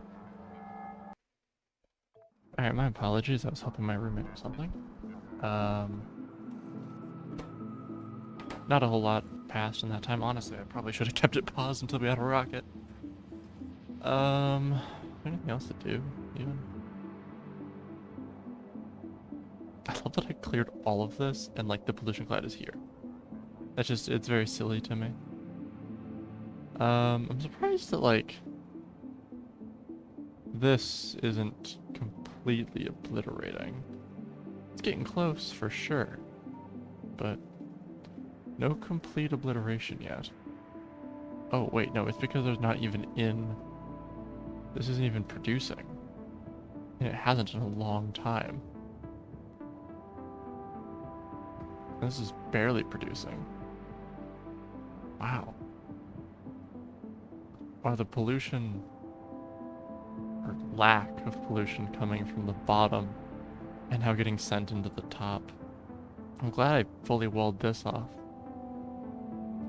Alright, my apologies. I was helping my roommate with something. Not a whole lot passed in that time. Honestly, I probably should have kept it paused until we had a rocket. Anything else to do, even? I love that I cleared all of this and, like, the pollution cloud is here. That's just, it's very silly to me. I'm surprised that, like, this isn't completely obliterating. It's getting close for sure, but no complete obliteration yet. Oh, wait, no, it's because there's not even this isn't even producing. And it hasn't in a long time. This is barely producing. Wow. Wow, the pollution, or lack of pollution coming from the bottom and now getting sent into the top. I'm glad I fully walled this off.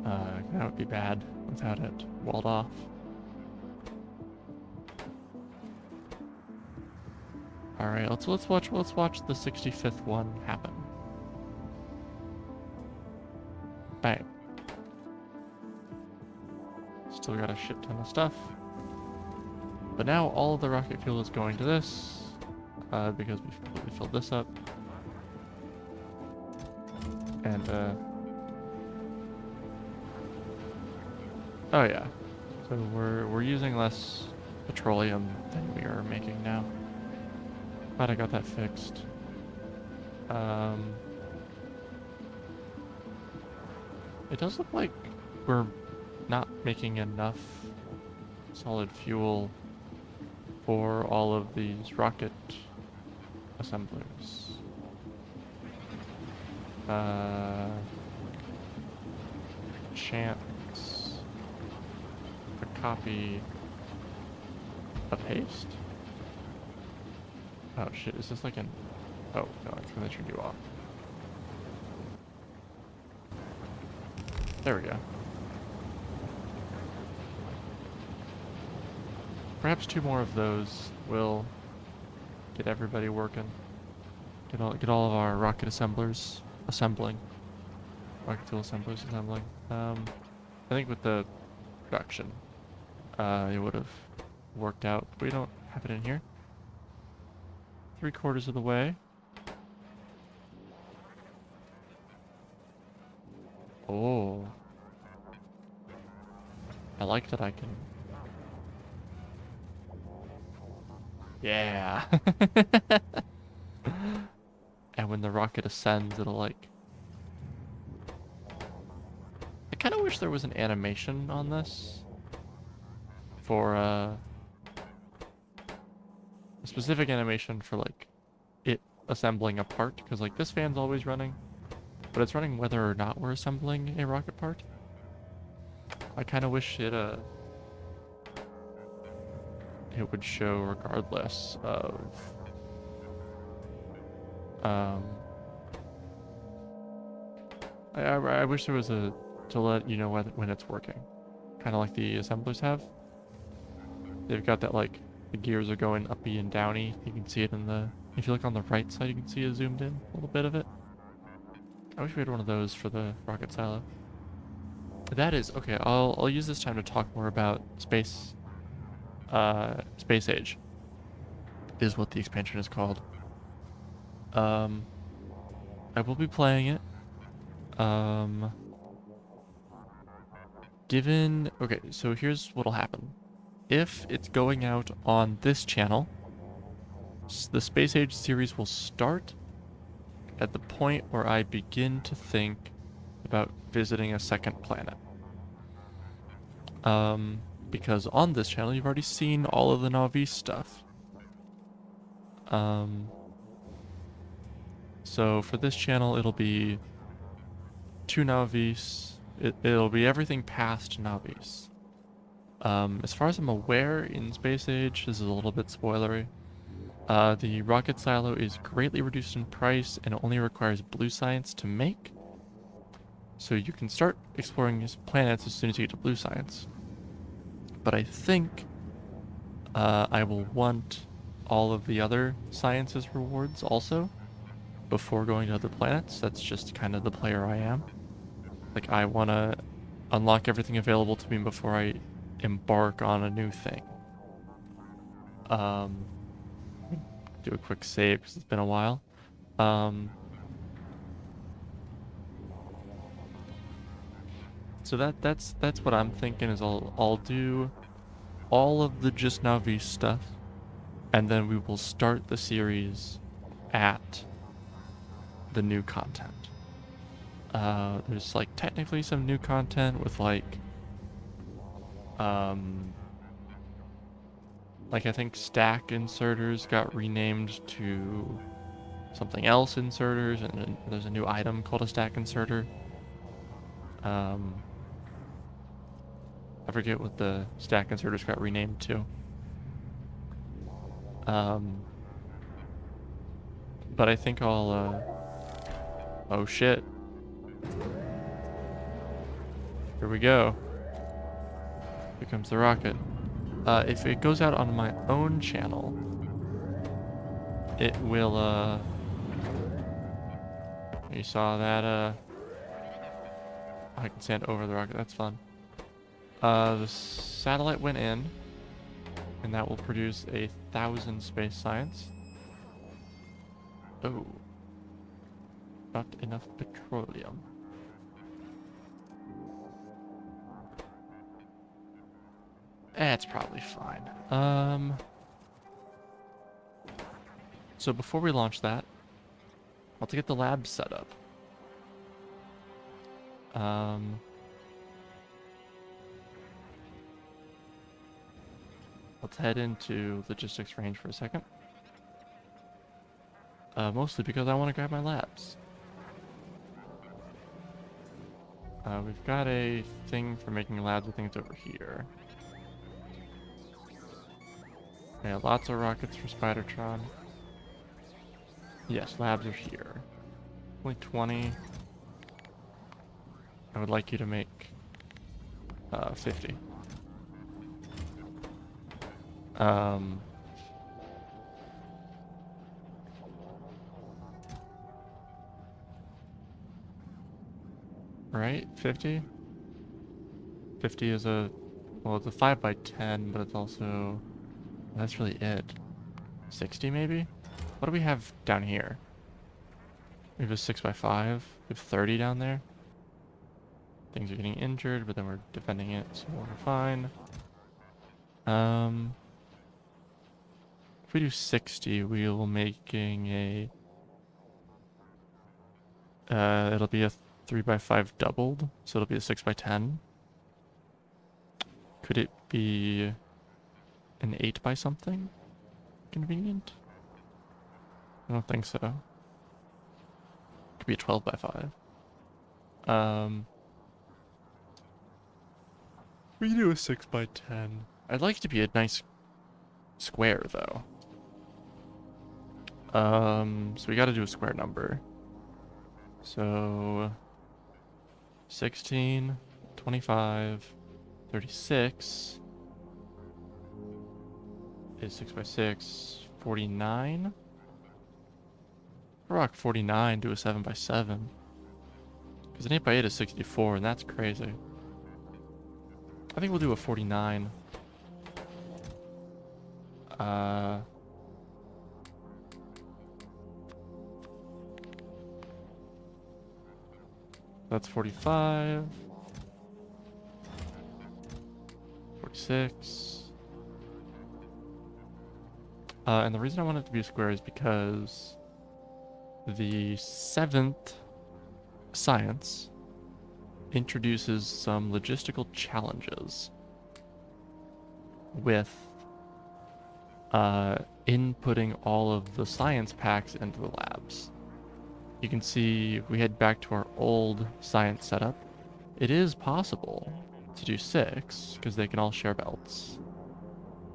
That would be bad without it walled off. All right, let's watch the 65th one happen. Bang. Still got a shit ton of stuff. But now all of the rocket fuel is going to this, because we've completely filled this up. And, oh yeah. So we're using less petroleum than we are making now. Glad I got that fixed. It does look like we're not making enough solid fuel for all of these rocket assemblers. Chance to copy a paste? Oh shit, is this like an... Oh, no, it's gonna turn you off. There we go. Perhaps 2 more of those will get everybody working. Get all of our rocket assemblers assembling. Rocket fuel assemblers assembling. I think with the production, it would have worked out. But we don't have it in here. 3/4 of the way. Oh. I like that I can... Yeah. And when the rocket ascends, it'll like... I kind of wish there was an animation on this. For, a specific animation for like it assembling a part, because like this fan's always running, but it's running whether or not we're assembling a rocket part. I kind of wish it would show regardless of I wish there was a to let you know when it's working, kind of like the assemblers have. They've got that like the gears are going uppy and downy. You can see it in the... If you look on the right side, you can see it zoomed in a little bit of it. I wish we had one of those for the rocket silo. That is... Okay, I'll use this time to talk more about Space Age is what the expansion is called. I will be playing it. Okay, so here's what'll happen. If it's going out on this channel, the Space Age series will start at the point where I begin to think about visiting a second planet. Because on this channel, you've already seen all of the Navi stuff. So for this channel, it'll be 2 Navis. It'll be everything past Navis. As far as I'm aware, in Space Age, this is a little bit spoilery, the rocket silo is greatly reduced in price and only requires blue science to make. So you can start exploring these planets as soon as you get to blue science. But I think I will want all of the other sciences rewards also before going to other planets. That's just kind of the player I am. Like, I want to unlock everything available to me before I embark on a new thing. Do a quick save because it's been a while. So that's what I'm thinking is I'll do all of the Just Navi stuff, and then we will start the series at the new content. There's like technically some new content with like I think stack inserters got renamed to something else inserters, and there's a new item called a stack inserter. I forget what the stack inserters got renamed to. But I think I'll oh shit. Here we go. Here comes the rocket. If it goes out on my own channel, it will, you saw that, I can stand over the rocket, that's fun. The satellite went in. And that will produce 1,000 space science. Oh. Not enough petroleum. It's probably fine. So before we launch that, I'll have to get the lab set up. Let's head into logistics range for a second. Mostly because I want to grab my labs. We've got a thing for making labs. I think it's over here. Yeah, lots of rockets for Spidertron. Yes, labs are here. Only 20. I would like you to make 50. Right? 50? 50 is well, it's a 5x10, but it's also, that's really it. 60 maybe? What do we have down here? We have a 6x5. We have 30 down there. Things are getting injured, but then we're defending it, so we're fine. If we do 60, we'll making a... it'll be a 3x5 doubled, so it'll be a 6x10. Could it be an 8 by something? Convenient? I don't think so. Could be a 12x5. We can do a 6x10. I'd like it to be a nice square, though. So we gotta do a square number. So 16, 25, 36 is 6x6, 49. Rock 49, do a 7x7. Because an 8x8 is 64, and that's crazy. I think we'll do a 49. That's 45. 46. And the reason I want it to be a square is because the 7th science introduces some logistical challenges with inputting all of the science packs into the labs. You can see if we head back to our old science setup, it is possible to do 6 because they can all share belts,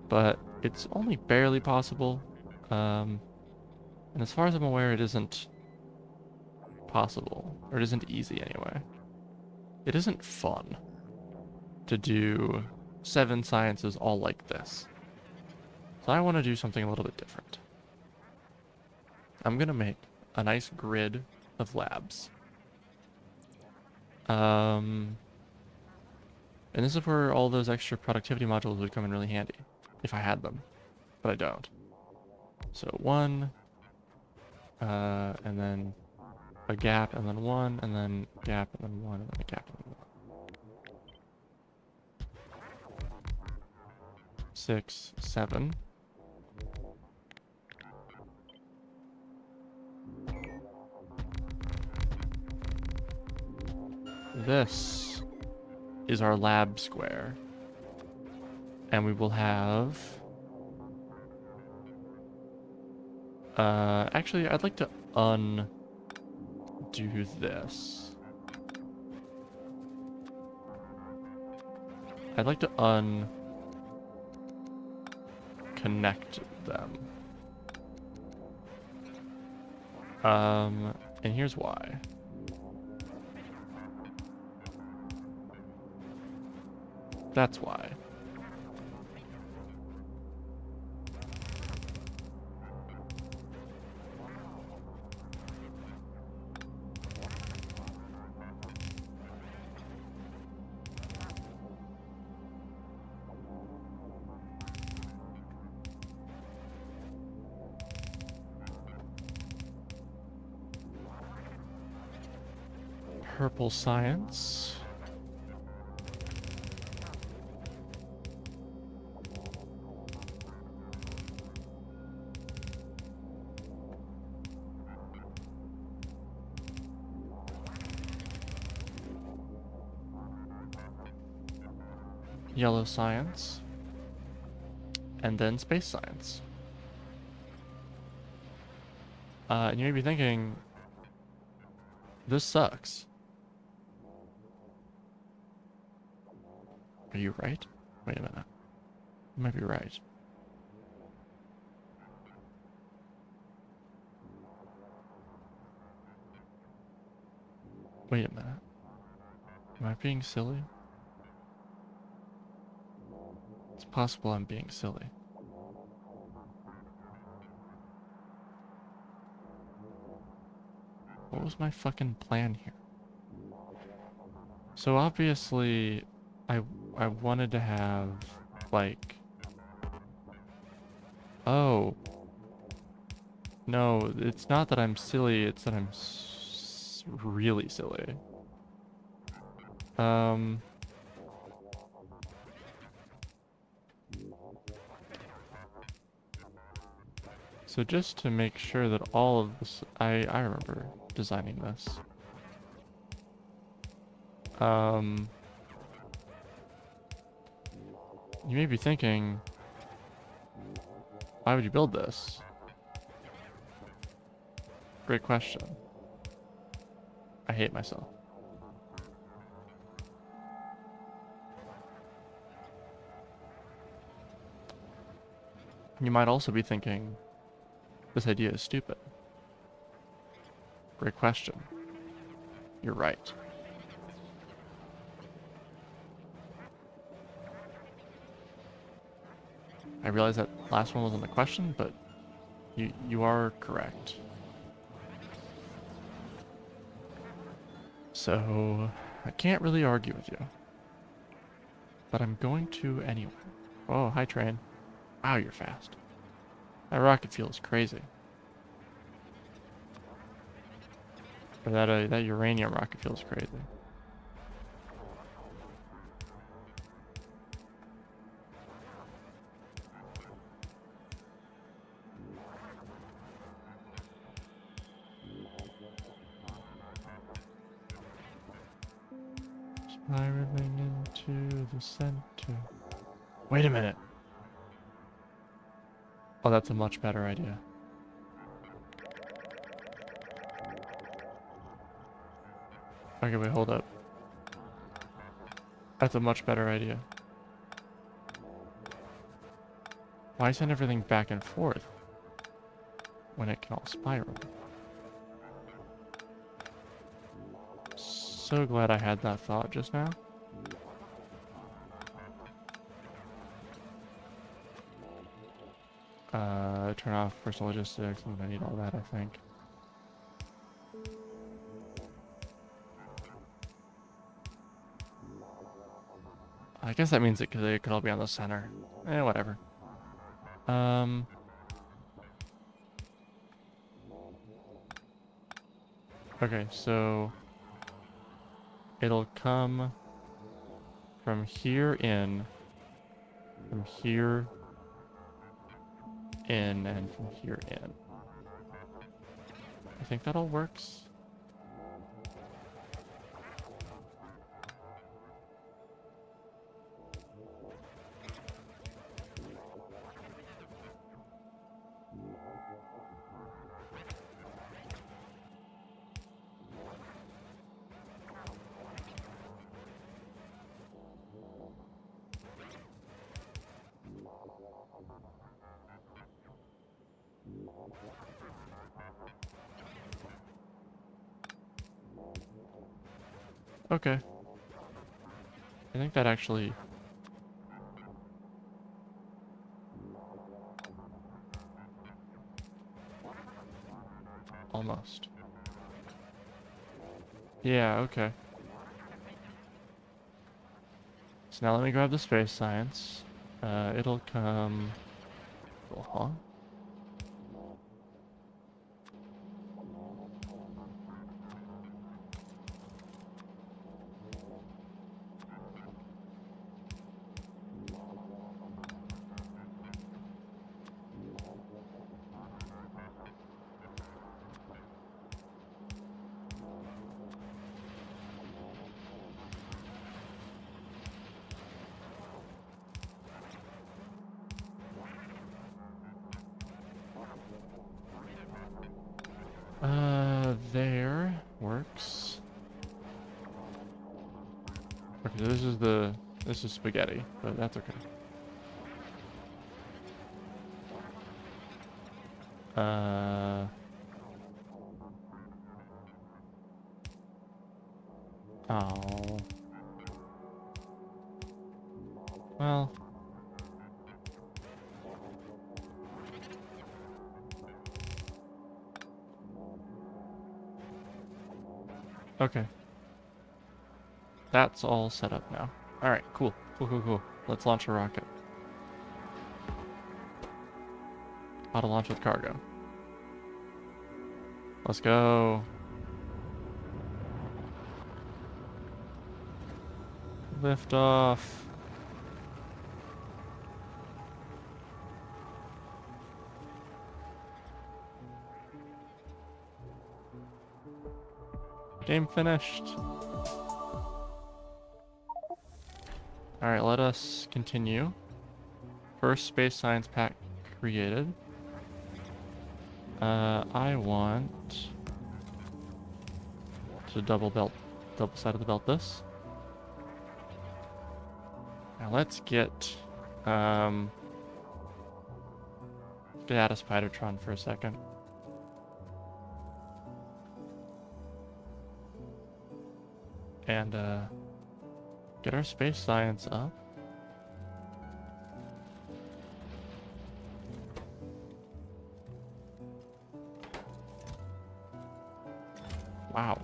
but it's only barely possible. And as far as I'm aware, it isn't possible, or it isn't easy anyway. It isn't fun to do 7 sciences all like this. So I want to do something a little bit different. I'm going to make a nice grid of labs. And this is where all those extra productivity modules would come in really handy, if I had them, but I don't. So 1, and then a gap, and then 1, and then gap, and then 1, and then a gap, and then 1. 6, 7. This is our lab square. And we will have... actually, I'd like to undo this. I'd like to unconnect them. And here's why. That's why. Purple science. Yellow science. And then space science. And you may be thinking, this sucks. Are you right? Wait a minute. You might be right. Wait a minute. Am I being silly? It's possible I'm being silly. What was my fucking plan here? So obviously, I wanted to have, like... Oh. No, it's not that I'm silly, it's that I'm really silly. So just to make sure that all of this... I remember designing this. You may be thinking, why would you build this? Great question. I hate myself. You might also be thinking, this idea is stupid. Great question. You're right. I realize that last one wasn't a question, but you are correct. So, I can't really argue with you. But I'm going to anyway. Oh, hi train. Wow, you're fast. That rocket fuel is crazy. Or that uranium rocket fuel is crazy. Spiraling into the center. Wait a minute. Oh, that's a much better idea. Okay, wait, hold up. That's a much better idea. Why send everything back and forth when it can all spiral? So glad I had that thought just now. Turn off personal logistics. I'm gonna need all that, I think. I guess that means it could all be on the center. Whatever. Okay, so it'll come from here in, from here in, and from here in. I think that all works. Okay. I think that actually... Almost. Yeah, okay. So now let me grab the space science. It'll come... Huh? Okay, this is spaghetti, but that's okay. Oh. Well. Okay. That's all set up now. Alright, cool. Cool. Let's launch a rocket. How to launch with cargo. Let's go. Lift off. Game finished. Alright, let us continue. First space science pack created. I want to double side of the belt this. Now let's get out of Spidertron for a second. And get our space science up. Wow.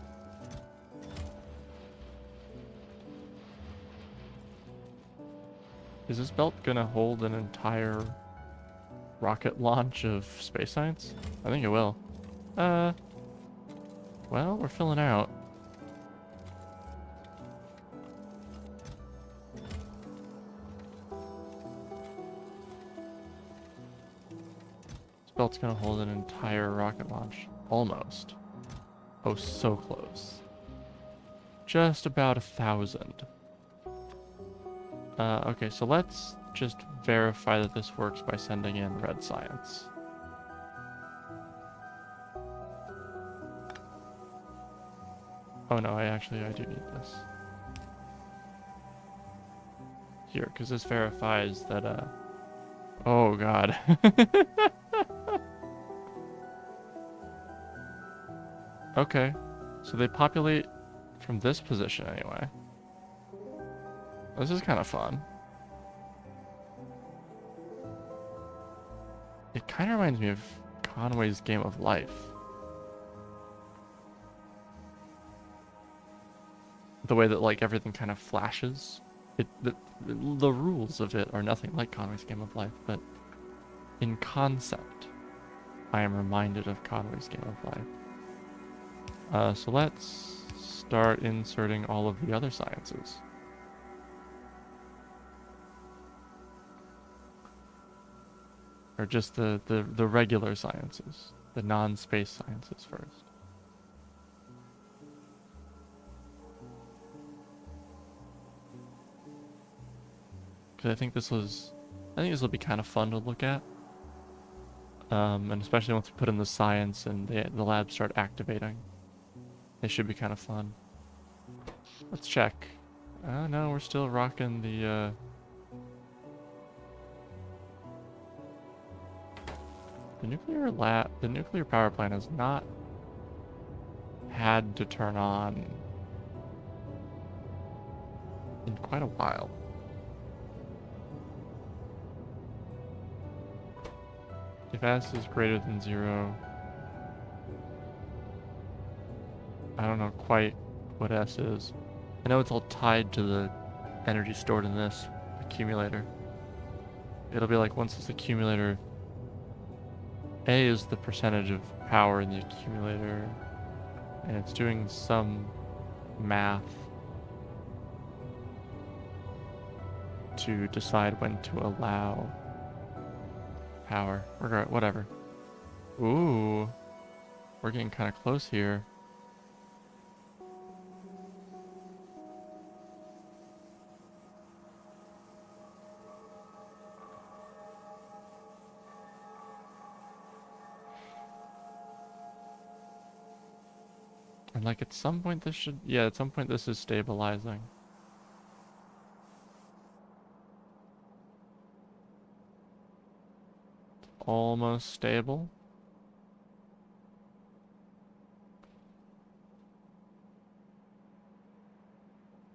Is this belt gonna hold an entire rocket launch of space science? I think it will. Well, we're filling out. This belt's gonna hold an entire rocket launch. Almost. Oh, so close. Just about 1,000. Okay, so let's just verify that this works by sending in red science. Oh no, I do need this. Here, because this verifies that, oh god. Okay, so they populate from this position anyway. This is kind of fun. It kind of reminds me of Conway's Game of Life. The way that like everything kind of flashes. The rules of it are nothing like Conway's Game of Life, but in concept, I am reminded of Conway's Game of Life. So let's start inserting all of the other sciences. Or just the regular sciences, the non-space sciences first. Because I think this will be kind of fun to look at. And especially once we put in the science and the labs start activating. They should be kind of fun. Let's check. No, we're still rocking the nuclear power plant has not had to turn on in quite a while. If S is greater than 0, I don't know quite what S is. I know it's all tied to the energy stored in this accumulator. It'll be like once this accumulator, A is the percentage of power in the accumulator, and it's doing some math to decide when to allow power. Whatever. Ooh, we're getting kind of close here. And like at some point this is stabilizing. almost stable.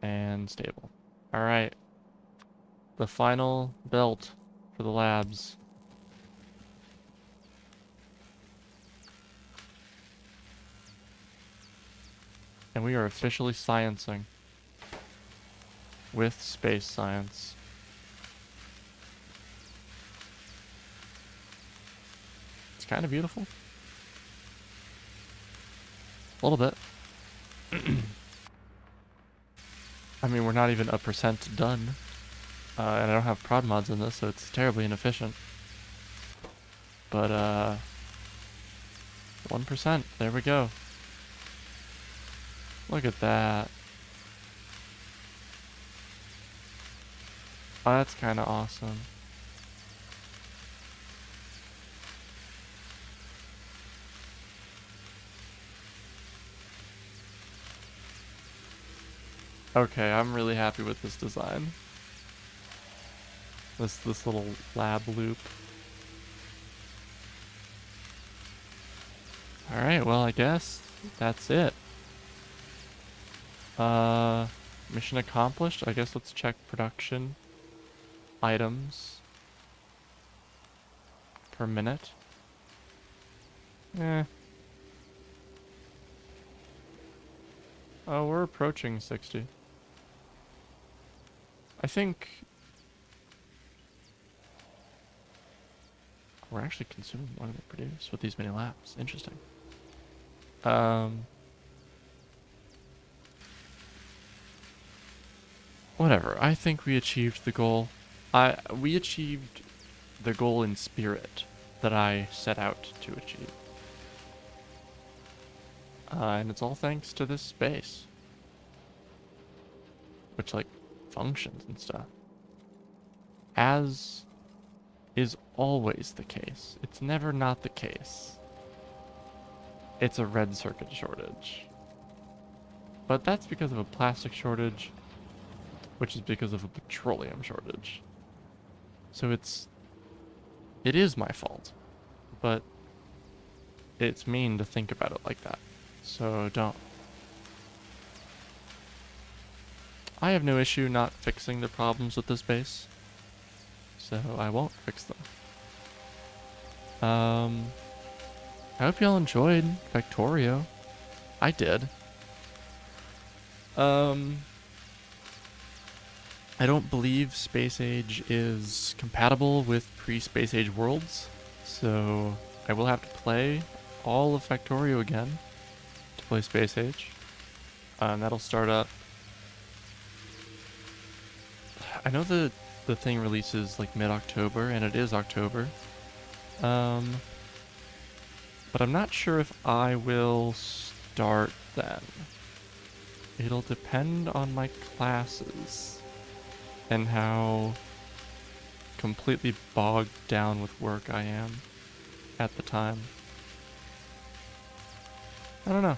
And stable. Alright. The final belt for the labs. And we are officially sciencing. With space science. It's kind of beautiful. A little bit. I mean, we're not even a % done. And I don't have prod mods in this, so it's terribly inefficient. But, 1%. There we go. Look at that. Oh, that's kind of awesome. Okay, I'm really happy with this design. This little lab loop. Alright, well, I guess that's it. Mission accomplished. I guess let's check production. Items. Per minute. Oh, we're approaching 60. I think we're actually consuming more than we produce with these many labs. Interesting. Whatever. I think we achieved the goal. We achieved the goal in spirit that I set out to achieve. And it's all thanks to this space. Which, like, functions and stuff. As is always the case. It's never not the case. It's a red circuit shortage. But that's because of a plastic shortage, which is because of a petroleum shortage. So it is my fault. But it's mean to think about it like that. So don't. I have no issue not fixing the problems with this base. So I won't fix them. I hope y'all enjoyed Factorio. I did. I don't believe Space Age is compatible with pre-Space Age worlds, so I will have to play all of Factorio again to play Space Age. That'll start up. I know the thing releases like mid-October, and it is October. But I'm not sure if I will start then. It'll depend on my classes and how completely bogged down with work I am at the time. I don't know.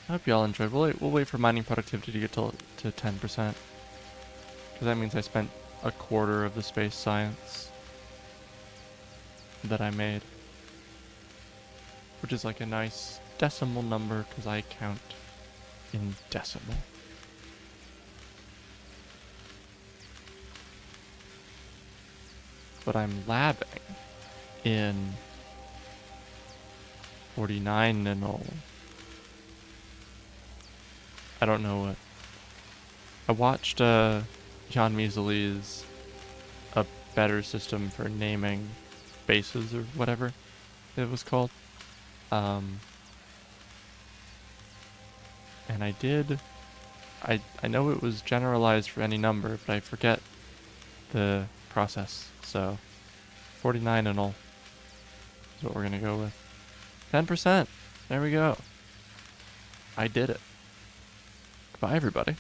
I hope y'all enjoyed. We'll wait for mining productivity to get to 10%. Because that means I spent a quarter of the space science that I made. Which is like a nice decimal number because I count in decimal. But I'm labbing in 49 and all. I don't know what. I watched Jan Measely's A Better System for Naming Bases or whatever it was called. And I know it was generalized for any number, but I forget the process. So 49 and all is what we're gonna go with. 10%. There we go. I did it. Bye, everybody.